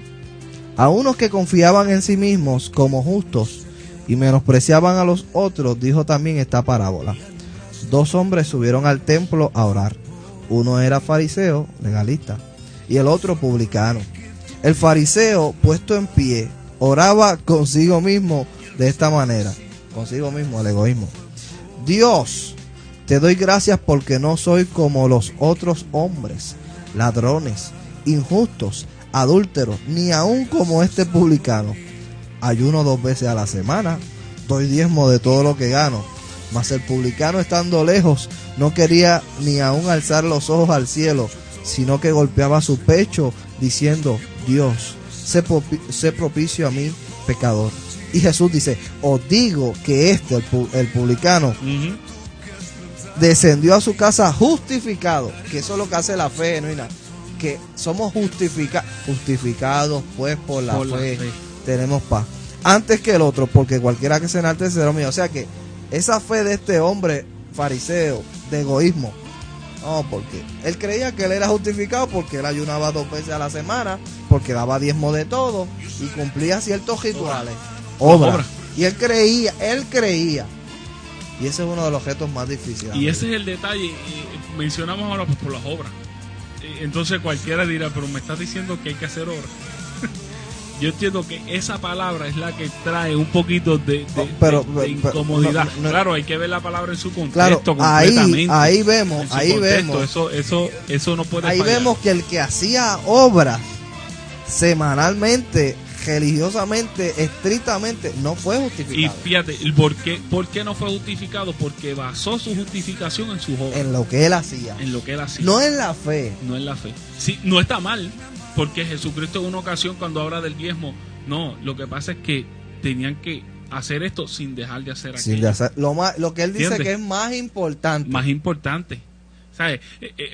S2: a unos que confiaban en sí mismos como justos y menospreciaban a los otros, dijo también esta parábola. 2 hombres subieron al templo a orar. Uno era fariseo, legalista, y el otro publicano. El fariseo, puesto en pie, oraba consigo mismo de esta manera. Consigo mismo, el egoísmo. Dios, te doy gracias porque no soy como los otros hombres, ladrones, injustos, adúlteros, ni aun como este publicano. Ayuno 2 veces a la semana, doy diezmo de todo lo que gano. Mas el publicano, estando lejos, no quería ni aun alzar los ojos al cielo, sino que golpeaba su pecho, diciendo: Dios, sé propicio a mí, pecador. Y Jesús dice: os digo que el publicano, descendió a su casa justificado, que eso es lo que hace la fe genuina, que somos justificados pues por la fe, tenemos paz, antes que el otro, porque cualquiera que se enaltece será mío. O sea que esa fe de este hombre fariseo, de egoísmo, no, porque él creía que él era justificado porque él ayunaba 2 veces a la semana, porque daba diezmo de todo y cumplía ciertos rituales, obra. Y él creía, y ese es uno de los retos más difíciles.
S1: Y ese es el detalle, mencionamos ahora pues por las obras. Entonces cualquiera dirá, pero me estás diciendo que hay que hacer obras. Yo entiendo que esa palabra es la que trae un poquito de incomodidad. Claro, hay que ver la palabra en su contexto,
S2: claro, completamente. Ahí vemos.
S1: Eso no puede
S2: ahí
S1: fallar.
S2: Vemos que el que hacía obras semanalmente, religiosamente, estrictamente, no fue justificado.
S1: Y fíjate, ¿por qué no fue justificado? Porque basó su justificación en sus obras.
S2: En lo que él hacía. No en la fe.
S1: No en la fe. Sí, no está mal. Porque Jesucristo en una ocasión cuando habla del diezmo, no, lo que pasa es que tenían que hacer esto sin dejar de hacer aquello.
S2: Lo que él dice que es más importante.
S1: Más importante. ¿Sabes?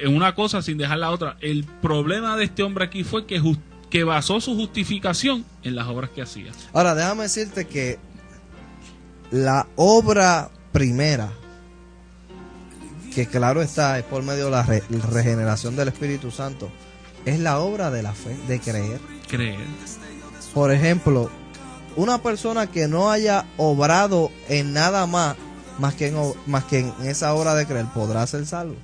S1: Una cosa sin dejar la otra. El problema de este hombre aquí fue que basó su justificación en las obras que hacía.
S2: Ahora, déjame decirte que la obra primera, que claro está, es por medio de la regeneración del Espíritu Santo, es la obra de la fe, de creer. Por ejemplo, una persona que no haya obrado en nada más que en esa obra de creer, ¿podrá ser salvo?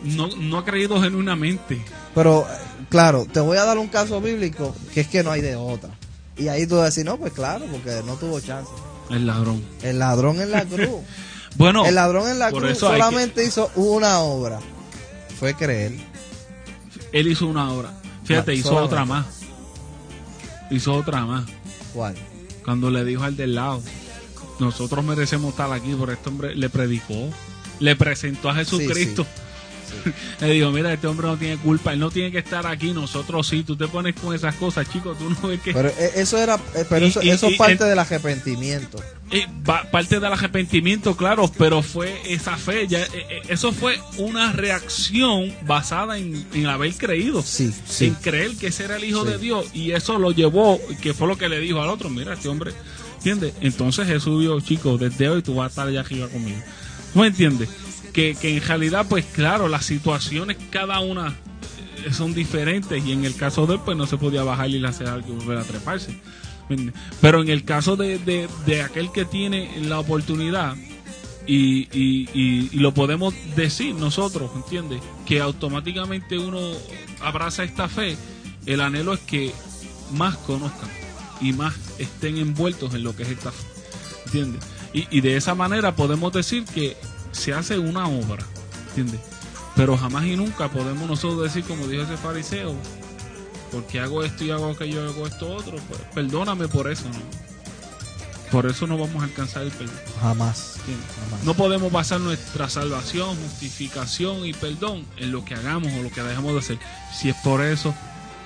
S1: No ha creído genuinamente.
S2: Pero, claro, te voy a dar un caso bíblico que es que no hay de otra. Y ahí tú vas a decir, no, pues claro, porque no tuvo chance.
S1: El ladrón
S2: en la cruz.
S1: Bueno,
S2: el ladrón en la cruz solamente hizo una obra. Fue creer.
S1: Él hizo una obra. Fíjate, hizo otra más.
S2: ¿Cuál?
S1: Cuando le dijo al del lado: nosotros merecemos estar aquí, por este hombre le predicó, le presentó a Jesucristo.
S2: Sí.
S1: Le dijo: mira, este hombre no tiene culpa, él no tiene que estar aquí, nosotros sí. Tú te pones con esas cosas, chicos, tú no ves que...
S2: Pero eso es parte del arrepentimiento.
S1: Parte del arrepentimiento, claro, pero fue esa fe, eso fue una reacción basada en haber creído, en creer que ese era el Hijo de Dios, y eso lo llevó, que fue lo que le dijo al otro: mira, este hombre, ¿entiendes? Entonces Jesús dijo: chicos, desde hoy tú vas a estar allá arriba conmigo. ¿No me entiendes? Que en realidad, pues claro, las situaciones cada una son diferentes, y en el caso de él, pues no se podía bajar y hacer algo y volver a treparse. Pero en el caso de aquel que tiene la oportunidad, y lo podemos decir nosotros, ¿entiendes? Que automáticamente uno abraza esta fe, el anhelo es que más conozcan y más estén envueltos en lo que es esta fe, ¿entiendes? Y de esa manera podemos decir que se hace una obra, ¿entiendes? Pero jamás y nunca podemos nosotros decir, como dijo ese fariseo: porque hago esto y hago aquello, hago esto otro, pues perdóname por eso, ¿no? Por eso no vamos a alcanzar el perdón.
S2: Jamás.
S1: No podemos basar nuestra salvación, justificación y perdón en lo que hagamos o lo que dejemos de hacer. Si es por eso,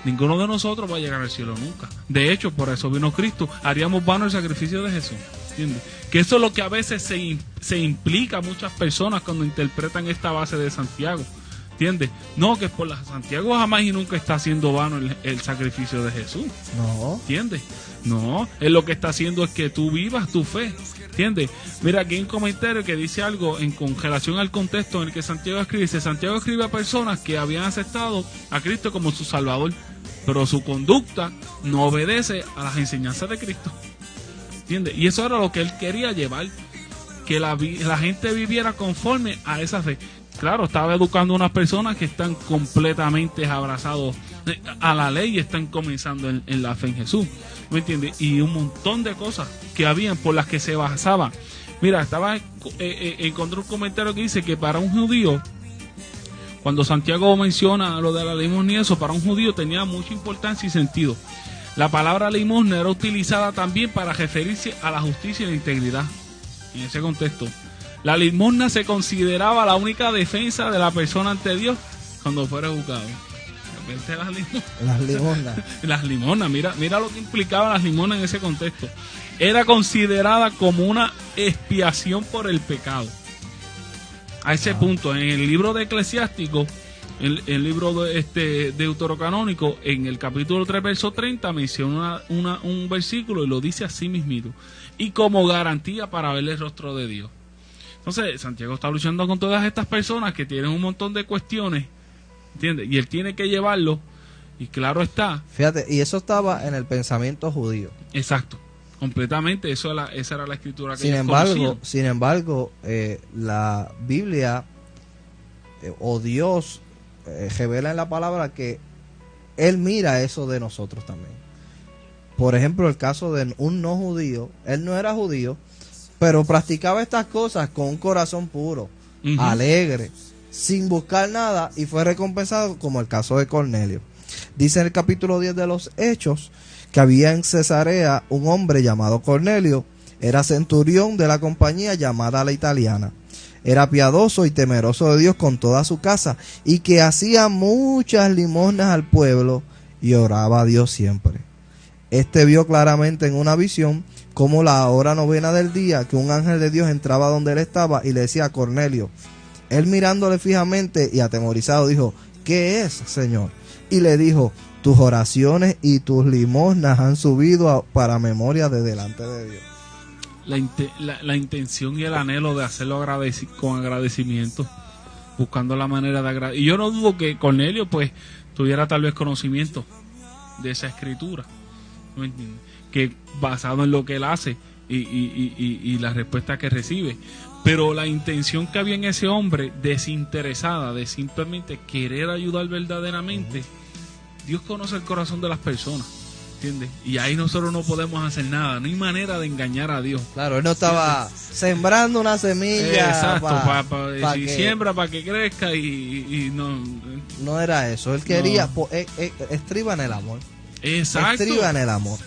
S1: ninguno de nosotros va a llegar al cielo nunca. De hecho, por eso vino Cristo. Haríamos vano el sacrificio de Jesús, ¿entiendes? Que eso es lo que a veces se implica a muchas personas cuando interpretan esta base de Santiago, ¿entiendes? No, que por Santiago jamás y nunca está haciendo vano el sacrificio de Jesús.
S2: No.
S1: ¿Entiendes? No, él lo que está haciendo es que tú vivas tu fe, ¿entiendes? Mira, aquí hay un comentario que dice algo con relación al contexto en el que Santiago escribe. Dice: Santiago escribe a personas que habían aceptado a Cristo como su Salvador, pero su conducta no obedece a las enseñanzas de Cristo, ¿entiendes? Y eso era lo que él quería llevar, que la gente viviera conforme a esa fe. claro, estaba educando a unas personas que están completamente abrazados a la ley y están comenzando en la fe en Jesús, ¿me entiendes? Y un montón de cosas que habían por las que se basaban. Mira, encontré un comentario que dice que para un judío, cuando Santiago menciona lo de la limosna y eso, para un judío tenía mucha importancia y sentido. La palabra limosna era utilizada también para referirse a la justicia y la integridad. En ese contexto, la limosna se consideraba la única defensa de la persona ante Dios cuando fuera juzgado.
S2: Las limosnas.
S1: Las limosnas, mira lo que implicaban las limosnas en ese contexto. Era considerada como una expiación por el pecado. A ese punto, en el libro de Eclesiástico, el libro deuterocanónico, en el capítulo 3, verso 30, menciona un versículo y lo dice así mismito. Y como garantía para ver el rostro de Dios. Entonces, Santiago está luchando con todas estas personas que tienen un montón de cuestiones, ¿entiendes? Y él tiene que llevarlo, y claro está.
S2: Fíjate, y eso estaba en el pensamiento judío.
S1: Exacto, completamente, esa era la escritura que
S2: Sin embargo, la Biblia o Dios revela en la palabra que Él mira eso de nosotros también. Por ejemplo, el caso de un no judío, él no era judío, pero practicaba estas cosas con un corazón puro, alegre, sin buscar nada, y fue recompensado, como el caso de Cornelio. Dice en el capítulo 10 de los Hechos que había en Cesarea un hombre llamado Cornelio, era centurión de la compañía llamada La Italiana, era piadoso y temeroso de Dios con toda su casa, y que hacía muchas limosnas al pueblo y oraba a Dios siempre. Este vio claramente en una visión como la hora novena del día que un ángel de Dios entraba donde él estaba y le decía a Cornelio. Él mirándole fijamente y atemorizado dijo: ¿qué es, Señor? Y le dijo: tus oraciones y tus limosnas han subido para memoria de delante de Dios.
S1: La intención y el anhelo de hacerlo con agradecimiento, buscando la manera de agradecer. Y yo no dudo que Cornelio pues tuviera tal vez conocimiento de esa escritura, ¿no entiendes? Que basado en lo que él hace y la respuesta que recibe, pero la intención que había en ese hombre desinteresada, de simplemente querer ayudar verdaderamente. Dios conoce el corazón de las personas, ¿entiendes? Y ahí nosotros no podemos hacer nada, no hay manera de engañar a Dios.
S2: Claro, él no estaba sembrando una semilla.
S1: Exacto, si siembra para que crezca y no.
S2: No era eso, él quería, estriba en el amor.
S1: Exacto.
S2: Estriba en el amor.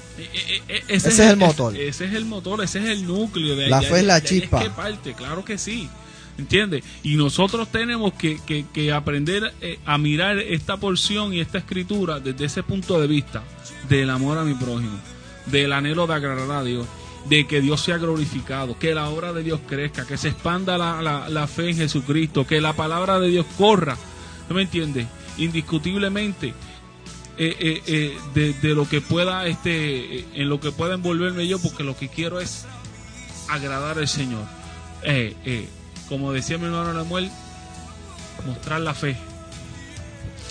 S1: Ese es el motor. Ese es el motor, ese es el núcleo.
S2: La fe es la chispa.
S1: Es que parte, claro que sí. ¿Entiendes? Y nosotros tenemos que aprender a mirar esta porción y esta escritura desde ese punto de vista del amor a mi prójimo, del anhelo de agradar a Dios, de que Dios sea glorificado, que la obra de Dios crezca, que se expanda la fe en Jesucristo, que la palabra de Dios corra, ¿no me entiendes? Indiscutiblemente de lo que pueda en lo que pueda envolverme yo, porque lo que quiero es agradar al Señor. Como decía mi hermano Lemuel, mostrar la fe,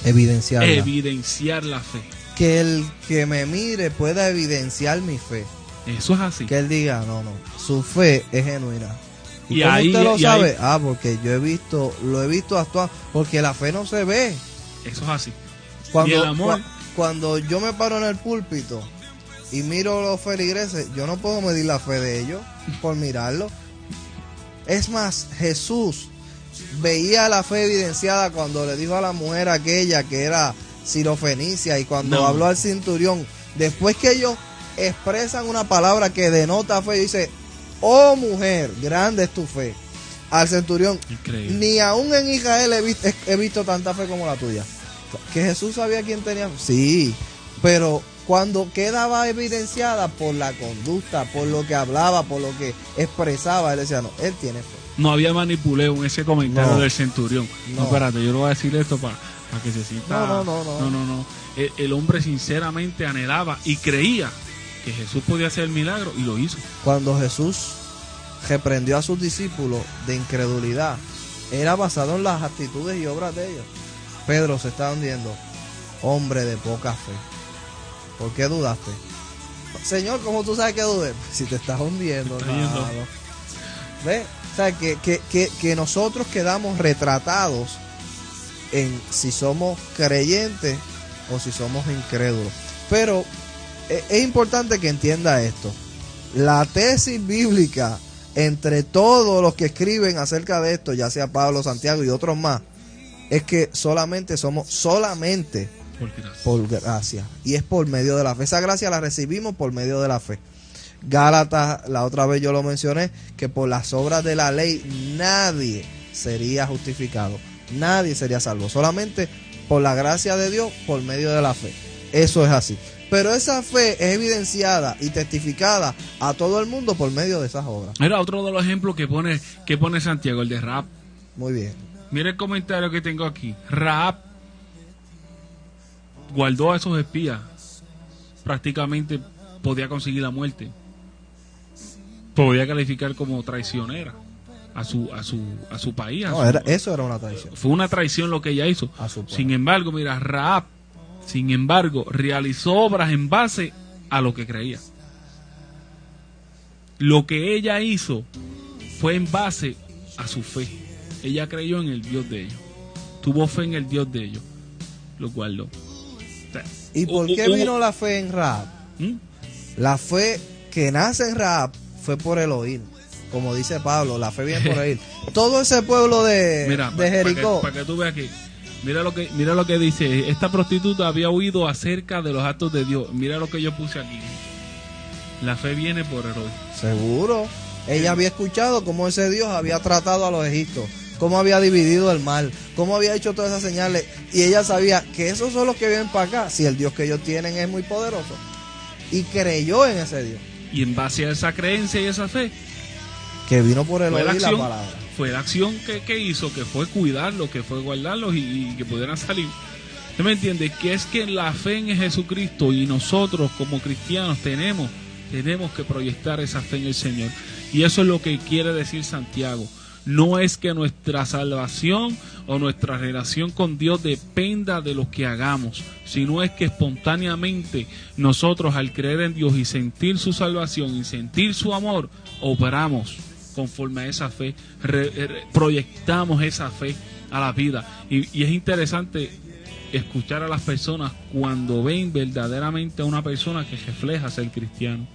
S1: evidenciar la fe,
S2: que el que me mire pueda evidenciar mi fe.
S1: Eso es así,
S2: que él diga no, su fe es genuina. ¿Y cómo
S1: ahí
S2: usted lo sabe? Porque yo lo he visto actuar, porque la fe no se ve.
S1: Eso es así.
S2: Cuando,
S1: y el amor,
S2: cuando yo me paro en el púlpito y miro los feligreses, yo no puedo medir la fe de ellos por mirarlo. Es más, Jesús veía la fe evidenciada cuando le dijo a la mujer aquella que era sirofenicia, y cuando habló al centurión, después que ellos expresan una palabra que denota fe, dice: oh mujer, grande es tu fe. Al centurión, increíble. Ni aún en Israel he visto tanta fe como la tuya. Que Jesús sabía quién tenía fe. Sí, pero cuando quedaba evidenciada por la conducta, por lo que hablaba, por lo que expresaba, él decía: no, él tiene fe.
S1: No había manipuleo en ese comentario del centurión. No, espérate, yo le voy a decir esto para que se sienta. No. El hombre sinceramente anhelaba y creía que Jesús podía hacer el milagro, y lo hizo.
S2: Cuando Jesús reprendió a sus discípulos de incredulidad, era basado en las actitudes y obras de ellos. Pedro se está hundiendo: hombre de poca fe, ¿por qué dudaste? Señor, ¿cómo tú sabes que dudé? Si te estás hundiendo, hermano. ¿Ve? O sea, que nosotros quedamos retratados en si somos creyentes o si somos incrédulos. Pero es importante que entienda esto. La tesis bíblica entre todos los que escriben acerca de esto, ya sea Pablo, Santiago y otros más, es que solamente somos por gracia. Y es por medio de la fe. Esa gracia la recibimos por medio de la fe. Gálatas, la otra vez yo lo mencioné, que por las obras de la ley nadie sería justificado, nadie sería salvo, solamente por la gracia de Dios, por medio de la fe. Eso es así. Pero esa fe es evidenciada y testificada a todo el mundo por medio de esas obras.
S1: Era otro de los ejemplos que pone Santiago, el de Rahab.
S2: Muy bien.
S1: Mira el comentario que tengo aquí. Rahab guardó a esos espías, prácticamente podía conseguir la muerte, podía calificar como traicionera a su país.
S2: Eso era una traición.
S1: Fue una traición lo que ella hizo. Sin embargo, mira, Rahab, realizó obras en base a lo que creía. Lo que ella hizo fue en base a su fe. Ella creyó en el Dios de ellos, tuvo fe en el Dios de ellos, lo guardó.
S2: ¿Y por qué vino la fe en Rahab? La fe que nace en Rahab fue por el oír. Como dice Pablo, la fe viene por oír. Todo ese pueblo de Jericó.
S1: Para que tú veas aquí, mira lo que dice. Esta prostituta había oído acerca de los actos de Dios. Mira lo que yo puse aquí. La fe viene por el oír.
S2: Seguro. Ella había escuchado cómo ese Dios había tratado a los egipcios, cómo había dividido el mar, cómo había hecho todas esas señales, y ella sabía que esos son los que vienen para acá, si el Dios que ellos tienen es muy poderoso, y creyó en ese Dios.
S1: Y en base a esa creencia y esa fe,
S2: que vino por el oír la palabra,
S1: fue la acción que hizo, que fue cuidarlos, que fue guardarlos y que pudieran salir. ¿Usted me entiende? Que es que la fe en Jesucristo, y nosotros como cristianos tenemos que proyectar esa fe en el Señor. Y eso es lo que quiere decir Santiago. No es que nuestra salvación o nuestra relación con Dios dependa de lo que hagamos, sino es que espontáneamente nosotros, al creer en Dios y sentir su salvación y sentir su amor, obramos conforme a esa fe, proyectamos esa fe a la vida. Y es interesante escuchar a las personas cuando ven verdaderamente a una persona que refleja ser cristiano.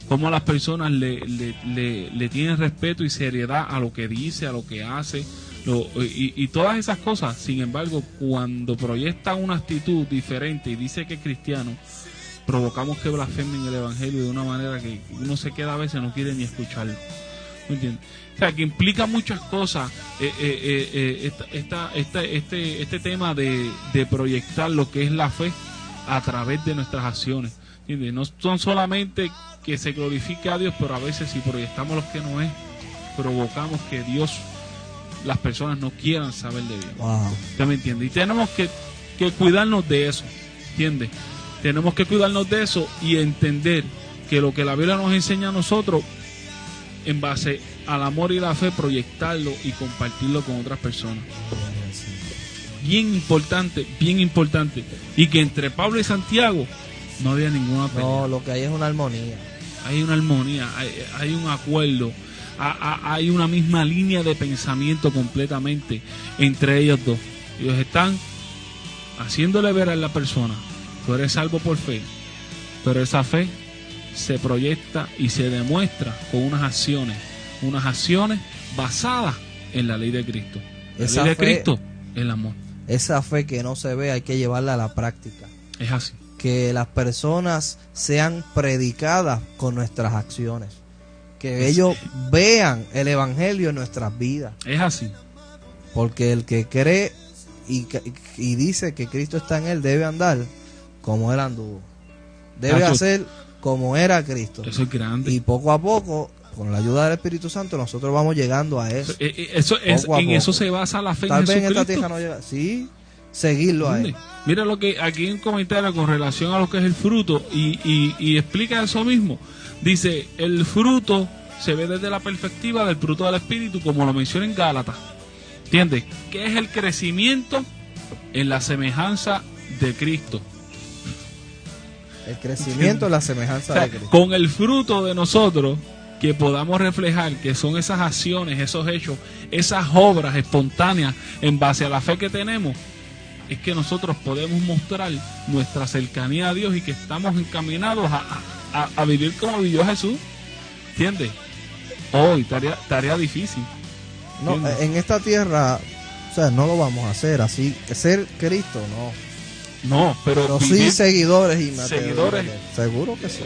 S1: Cómo las personas le tienen respeto y seriedad a lo que dice, a lo que hace, y todas esas cosas. Sin embargo, cuando proyecta una actitud diferente y dice que es cristiano, provocamos que blasfemen el evangelio de una manera que uno se queda a veces, no quiere ni escucharlo. ¿Me entiendes? O sea, que implica muchas cosas este tema de proyectar lo que es la fe a través de nuestras acciones. ¿Entiendes? No son solamente que se glorifique a Dios, pero a veces si proyectamos lo que no es, provocamos que las personas no quieran saber de Dios.
S2: Wow.
S1: ¿Usted me entiende? Y tenemos que cuidarnos de eso, ¿entiende? Tenemos que cuidarnos de eso y entender que lo que la Biblia nos enseña a nosotros, en base al amor y la fe, proyectarlo y compartirlo con otras personas. Bien importante, y que entre Pablo y Santiago no había ninguna pelea.
S2: No, lo que hay es una armonía.
S1: Hay una armonía, hay un acuerdo, hay una misma línea de pensamiento completamente entre ellos dos. Ellos están haciéndole ver a la persona: tú eres salvo por fe, pero esa fe se proyecta y se demuestra con unas acciones basadas en la ley de Cristo. La ley de Cristo, el amor.
S2: Esa fe que no se ve hay que llevarla a la práctica.
S1: Es así.
S2: Que las personas sean predicadas con nuestras acciones, que ellos vean el evangelio en nuestras vidas.
S1: Es así.
S2: Porque el que cree y dice que Cristo está en él debe andar como él anduvo, debe hacer como era Cristo.
S1: Eso es grande.
S2: Y poco a poco, con la ayuda del Espíritu Santo, nosotros vamos llegando a eso.
S1: En eso se basa la fe en Jesucristo.
S2: Tal vez en esta tierra no llega. Sí, seguirlo a él.
S1: Mira lo que aquí en un comentario con relación a lo que es el fruto, y explica eso mismo. Dice: el fruto se ve desde la perspectiva del fruto del Espíritu, como lo menciona en Gálatas. ¿Entiendes? ¿Qué es el crecimiento? En la semejanza de Cristo.
S2: El crecimiento en la semejanza de Cristo.
S1: Con el fruto de nosotros que podamos reflejar que son esas acciones, esos hechos, esas obras espontáneas en base a la fe que tenemos, es que nosotros podemos mostrar nuestra cercanía a Dios y que estamos encaminados a vivir como vivió Jesús. ¿Entiendes? Hoy, tarea difícil.
S2: No, en esta tierra, o sea, no lo vamos a hacer así. Ser Cristo,
S1: no, pero
S2: sí seguidores y
S1: seguidores.
S2: Seguro que sí.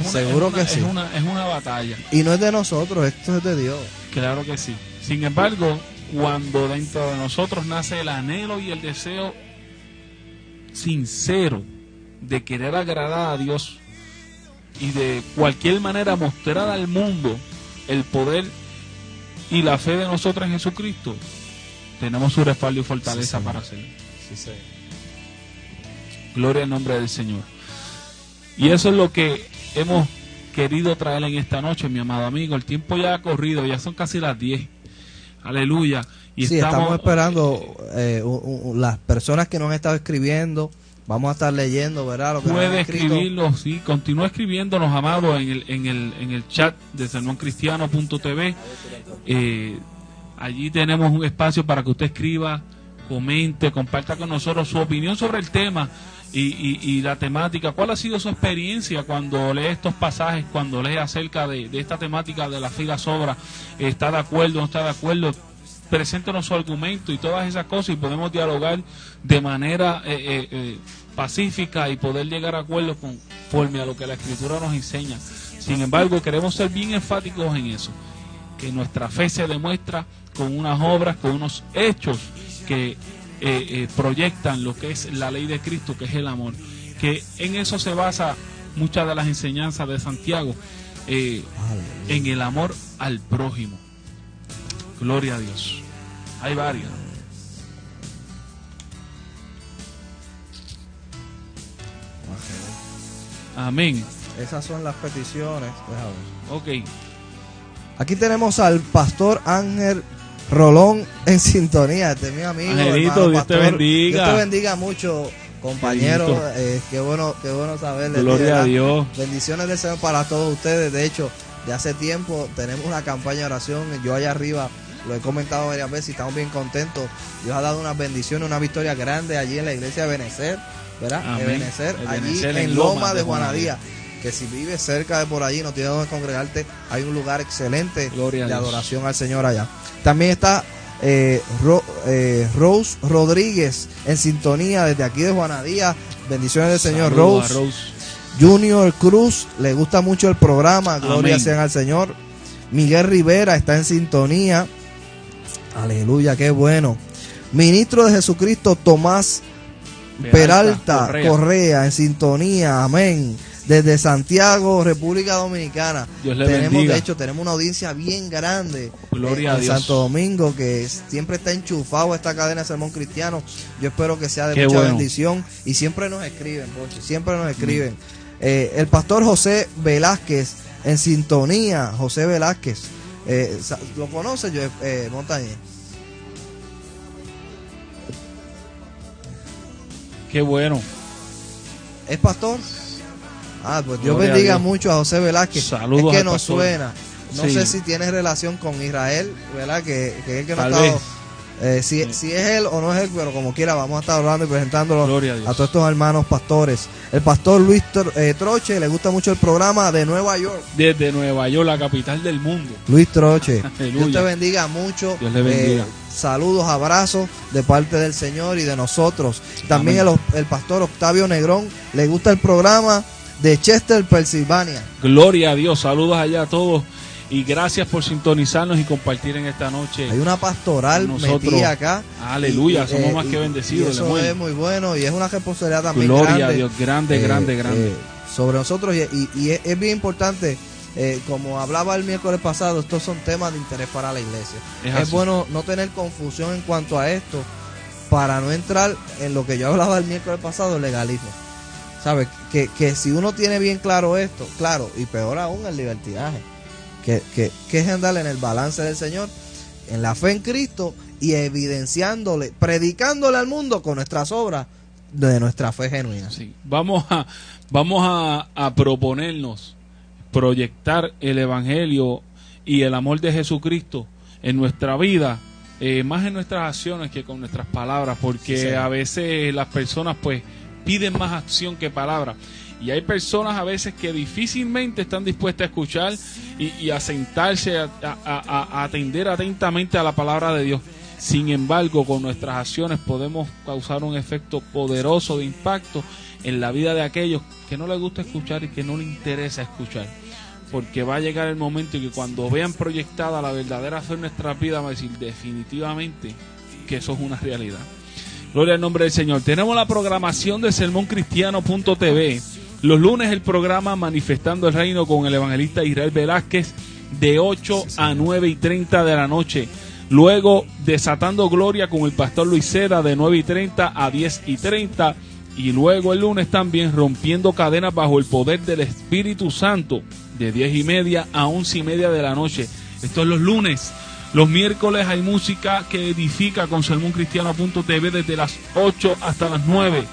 S2: Seguro que sí.
S1: Es una batalla.
S2: Y no es de nosotros, esto es de Dios.
S1: Claro que sí. Sin embargo, cuando dentro de nosotros nace el anhelo y el deseo sincero de querer agradar a Dios y de cualquier manera mostrar al mundo el poder y la fe de nosotros en Jesucristo, tenemos su respaldo y fortaleza para hacerlo.
S2: Sí.
S1: Gloria al nombre del Señor. Y eso es lo que hemos querido traer en esta noche, mi amado amigo. El tiempo ya ha corrido, ya son casi las 10. Aleluya. Y
S2: sí, estamos esperando las personas que nos han estado escribiendo. Vamos a estar leyendo, ¿verdad? Lo que
S1: puede escribirlo, sí. Continúa escribiéndonos, amado, en el chat de sermoncristiano.tv. Allí tenemos un espacio para que usted escriba, comente, comparta con nosotros su opinión sobre el tema y la temática. ¿Cuál ha sido su experiencia cuando lee estos pasajes, cuando lee acerca de esta temática de la fe y la obras? ¿Está de acuerdo, no está de acuerdo? Preséntenos su argumento y todas esas cosas y podemos dialogar de manera pacífica y poder llegar a acuerdos conforme a lo que la Escritura nos enseña. Sin embargo, queremos ser bien enfáticos en eso, que nuestra fe se demuestra con unas obras, con unos hechos que proyectan lo que es la ley de Cristo, que es el amor, que en eso se basa muchas de las enseñanzas de Santiago, en el amor al prójimo. Gloria a Dios. Hay varias. Amén.
S2: Esas son las peticiones.
S1: Ok.
S2: Aquí tenemos al pastor Ángel Rolón en sintonía. Este es mi amigo.
S1: Angelito, Dios te bendiga.
S2: Dios te bendiga mucho, compañero. Qué bueno saberle.
S1: Gloria a Dios.
S2: Bendiciones del Señor para todos ustedes. De hecho, de hace tiempo tenemos una campaña de oración. Yo allá arriba lo he comentado varias veces y estamos bien contentos. Dios ha dado unas bendiciones, una victoria grande allí en la iglesia de Benecer, ¿verdad? De Benecer, allí en Loma de Juanadía. Que si vives cerca de por allí, no tienes donde congregarte, hay un lugar excelente de adoración al Señor allá. También está Rose Rodríguez en sintonía desde aquí de Juanadía. Bendiciones del Señor. Rose. Junior Cruz, le gusta mucho el programa. Gloria sean al Señor. Miguel Rivera está en sintonía. Aleluya, qué bueno. Ministro de Jesucristo Tomás Peralta Correa en sintonía. Amén. Desde Santiago, República Dominicana.
S1: Dios le bendiga.
S2: De hecho, tenemos una audiencia bien grande.
S1: Gloria a Dios.
S2: Santo Domingo, que siempre está enchufado a esta cadena de Sermón Cristiano. Yo espero que sea de mucha bendición. Y siempre nos escriben, Pochi, siempre nos escriben. El pastor José Velázquez en sintonía. José Velázquez. ¿Lo conoce, Montañez?
S1: Qué bueno.
S2: ¿Es pastor? Pues Dios bendiga mucho a José Velázquez.
S1: Saludos.
S2: Es que nos suena. No sé si tiene relación con Israel, ¿verdad? Que es el que no está. Si es él o no es él, pero como quiera, vamos a estar hablando y presentándolo a todos estos hermanos pastores. El pastor Luis Troche, le gusta mucho el programa de Nueva York.
S1: Desde Nueva York, la capital del mundo.
S2: Luis Troche, Dios te bendiga mucho.
S1: Dios le bendiga.
S2: Saludos, abrazos de parte del Señor y de nosotros. También el pastor Octavio Negrón, le gusta el programa de Chester, Pensilvania.
S1: Gloria a Dios, saludos allá a todos y gracias por sintonizarnos y compartir en esta noche.
S2: Hay una pastoral metida acá.
S1: Aleluya, somos más que bendecidos.
S2: Y eso es muy bueno y es una responsabilidad también
S1: Gloria
S2: grande.
S1: A Dios, grande.
S2: Sobre nosotros y es bien importante, como hablaba el miércoles pasado, estos son temas de interés para la iglesia. Es bueno no tener confusión en cuanto a esto para no entrar en lo que yo hablaba el miércoles pasado, el legalismo. ¿Sabes? Que si uno tiene bien claro esto, claro, y peor aún el libertinaje, que es andar en el balance del Señor, en la fe en Cristo y evidenciándole, predicándole al mundo con nuestras obras de nuestra fe genuina.
S1: Sí. Vamos a proponernos proyectar el Evangelio y el amor de Jesucristo en nuestra vida, más en nuestras acciones que con nuestras palabras, porque a veces las personas pues piden más acción que palabras, y hay personas a veces que difícilmente están dispuestas a escuchar y a sentarse a atender atentamente a la palabra de Dios. Sin embargo, con nuestras acciones podemos causar un efecto poderoso de impacto en la vida de aquellos que no les gusta escuchar y que no les interesa escuchar, porque va a llegar el momento en que cuando vean proyectada la verdadera fe en nuestras vidas van a decir definitivamente que eso es una realidad. Gloria al nombre del Señor. Tenemos la programación de sermoncristiano.tv. Los lunes el programa Manifestando el Reino con el evangelista Israel Velázquez de 8 a 9:30 de la noche. Luego Desatando Gloria con el pastor Luis Seda de 9:30 a 10:30. Y luego el lunes también Rompiendo Cadenas bajo el poder del Espíritu Santo de 10:30 a 11:30 de la noche. Esto es los lunes. Los miércoles hay música que edifica con sermoncristiano.tv desde las 8 hasta las 9.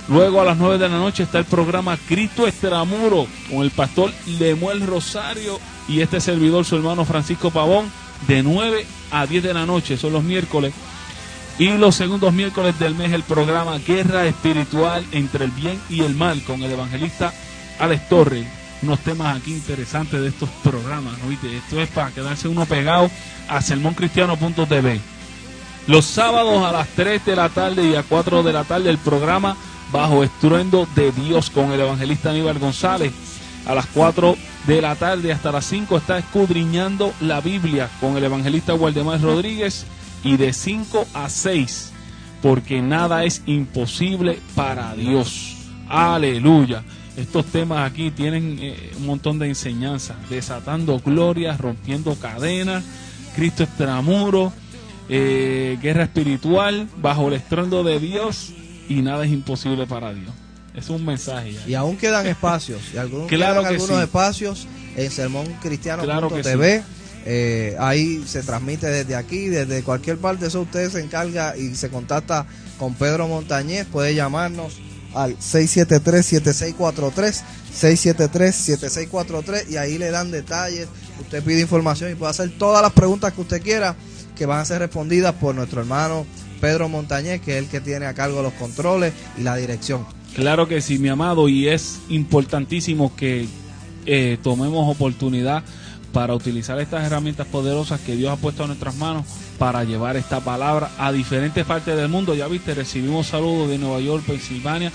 S1: Luego a las 9 de la noche está el programa Cristo Extramuro con el pastor Lemuel Rosario y este servidor, su hermano Francisco Pavón, de 9 a 10 de la noche. Son los miércoles. Y los segundos miércoles del mes el programa Guerra Espiritual entre el bien y el mal con el evangelista Alex Torres. Unos temas aquí interesantes de estos programas, ¿no? Esto es para quedarse uno pegado a sermoncristiano.tv. Los sábados a las 3 de la tarde y a 4 de la tarde el programa Bajo Estruendo de Dios con el evangelista Aníbal González. A las 4 de la tarde hasta las 5 está Escudriñando la Biblia con el evangelista Waldemar Rodríguez. Y de 5 a 6, porque nada es imposible para Dios. Aleluya. Estos temas aquí tienen un montón de enseñanzas. Desatando glorias, rompiendo cadenas, Cristo Extramuro, guerra espiritual, bajo el estruendo de Dios, y nada es imposible para Dios. Es un mensaje ya.
S2: Y aún quedan espacios, y algunos espacios en sermoncristiano.tv.
S1: Claro que sí.
S2: Ahí se transmite desde aquí, desde cualquier parte. Eso usted se encarga y se contacta con Pedro Montañez. Puede llamarnos al 673-7643 673-7643 y ahí le dan detalles. Usted pide información y puede hacer todas las preguntas que usted quiera, que van a ser respondidas por nuestro hermano Pedro Montañez, que es el que tiene a cargo los controles y la dirección.
S1: Claro que sí, mi amado, y es importantísimo que tomemos oportunidad para utilizar estas herramientas poderosas que Dios ha puesto en nuestras manos para llevar esta palabra a diferentes partes del mundo. Ya viste, recibimos saludos de Nueva York, Pensilvania,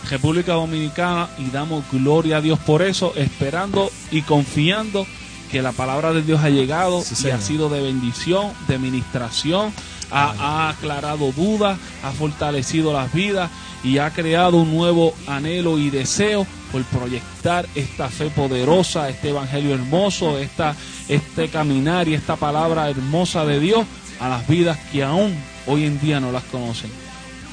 S1: República Dominicana, y damos gloria a Dios por eso, esperando y confiando que la palabra de Dios ha llegado y ha sido de bendición, de ministración, ha aclarado dudas, ha fortalecido las vidas y ha creado un nuevo anhelo y deseo por proyectar esta fe poderosa, este evangelio hermoso, este caminar y esta palabra hermosa de Dios a las vidas que aún hoy en día no las conocen.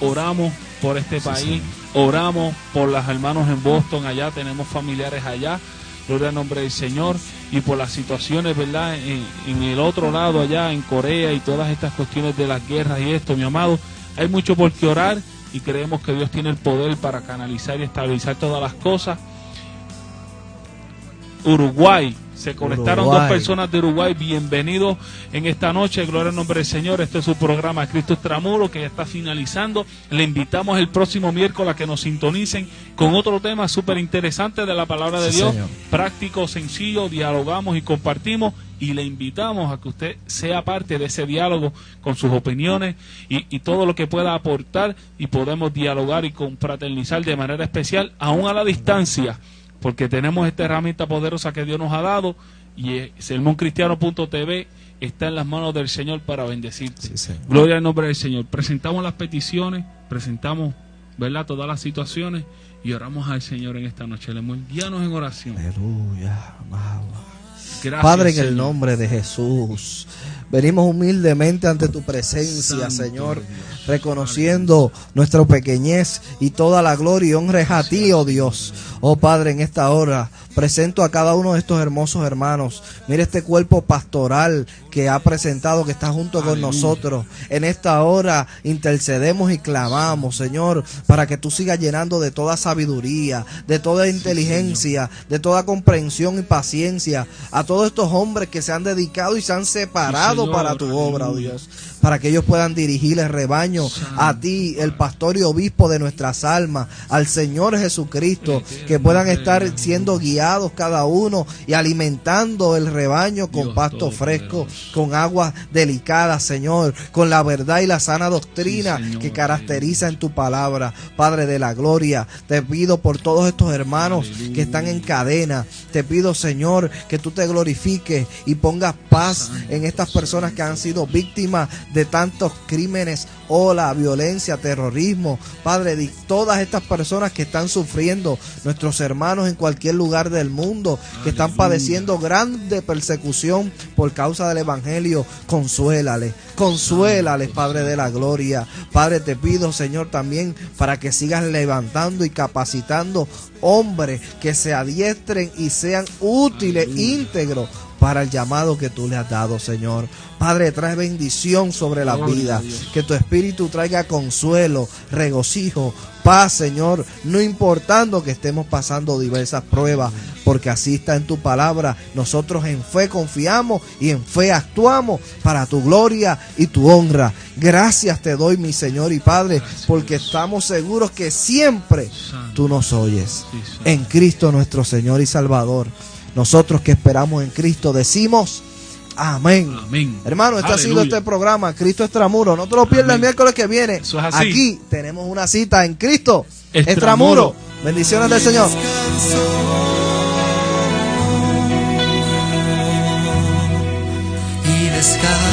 S1: Oramos por este país, oramos por los hermanos en Boston, allá tenemos familiares allá, gloria al nombre del Señor, y por las situaciones, ¿verdad?, en el otro lado allá, en Corea, y todas estas cuestiones de las guerras y esto, mi amado, hay mucho por qué orar, y creemos que Dios tiene el poder para canalizar y estabilizar todas las cosas. Uruguay, se conectaron dos personas de Uruguay. Bienvenidos en esta noche, gloria al nombre del Señor. Este es su programa Cristo Extramuro, que ya está finalizando. Le invitamos el próximo miércoles a que nos sintonicen con otro tema súper interesante de la palabra de Dios, señor. Práctico, sencillo, dialogamos y compartimos, y le invitamos a que usted sea parte de ese diálogo con sus opiniones y todo lo que pueda aportar, y podemos dialogar y confraternizar de manera especial, aún a la distancia, porque tenemos esta herramienta poderosa que Dios nos ha dado, y sermoncristiano.tv está en las manos del Señor para bendecirte. Gloria al nombre del Señor. Presentamos las peticiones, presentamos, ¿verdad?, todas las situaciones, y oramos al Señor en esta noche. Guíanos en oración.
S2: Aleluya, amado.
S1: Gracias,
S2: Padre, en
S1: Señor.
S2: el nombre de Jesús, venimos humildemente ante tu presencia, Santo Señor, reconociendo nuestra pequeñez, y toda la gloria y honra es a ti, oh Dios. Oh Padre, en esta hora presento a cada uno de estos hermosos hermanos. Mire este cuerpo pastoral que ha presentado, que está junto con nosotros. En esta hora intercedemos y clamamos, Señor, para que tú sigas llenando de toda sabiduría, de toda inteligencia, de toda comprensión y paciencia a todos estos hombres que se han dedicado y se han separado para tu obra, oh Dios, para que ellos puedan dirigir el rebaño a ti, el pastor y obispo de nuestras almas, al Señor Jesucristo, que puedan estar siendo guiados cada uno y alimentando el rebaño con pasto fresco, con aguas delicadas, Señor, con la verdad y la sana doctrina que caracteriza en tu palabra. Padre de la gloria, te pido por todos estos hermanos que están en cadena, te pido, Señor, que tú te glorifiques y pongas paz en estas personas que han sido víctimas de tantos crímenes, la violencia, terrorismo, Padre, de todas estas personas que están sufriendo, nuestros hermanos en cualquier lugar del mundo, que están padeciendo grande persecución por causa del evangelio, consuélales, Padre de la gloria. Padre, te pido, Señor, también para que sigas levantando y capacitando hombres que se adiestren y sean útiles, íntegros para el llamado que tú le has dado, Señor. Padre, trae bendición sobre la vida, que tu espíritu traiga consuelo, regocijo, paz, Señor, no importando que estemos pasando diversas pruebas, porque así está en tu palabra. Nosotros en fe confiamos y en fe actuamos para tu gloria y tu honra. Gracias te doy, mi Señor y Padre, porque estamos seguros que siempre tú nos oyes. En Cristo nuestro Señor y Salvador, nosotros que esperamos en Cristo decimos amén. Amén. Hermano, este ha sido este programa, Cristo Extramuro. No te lo pierdas el miércoles que viene.
S1: Eso es así.
S2: Aquí tenemos una cita en Cristo Extramuro. Bendiciones del Señor.
S3: Y descanso.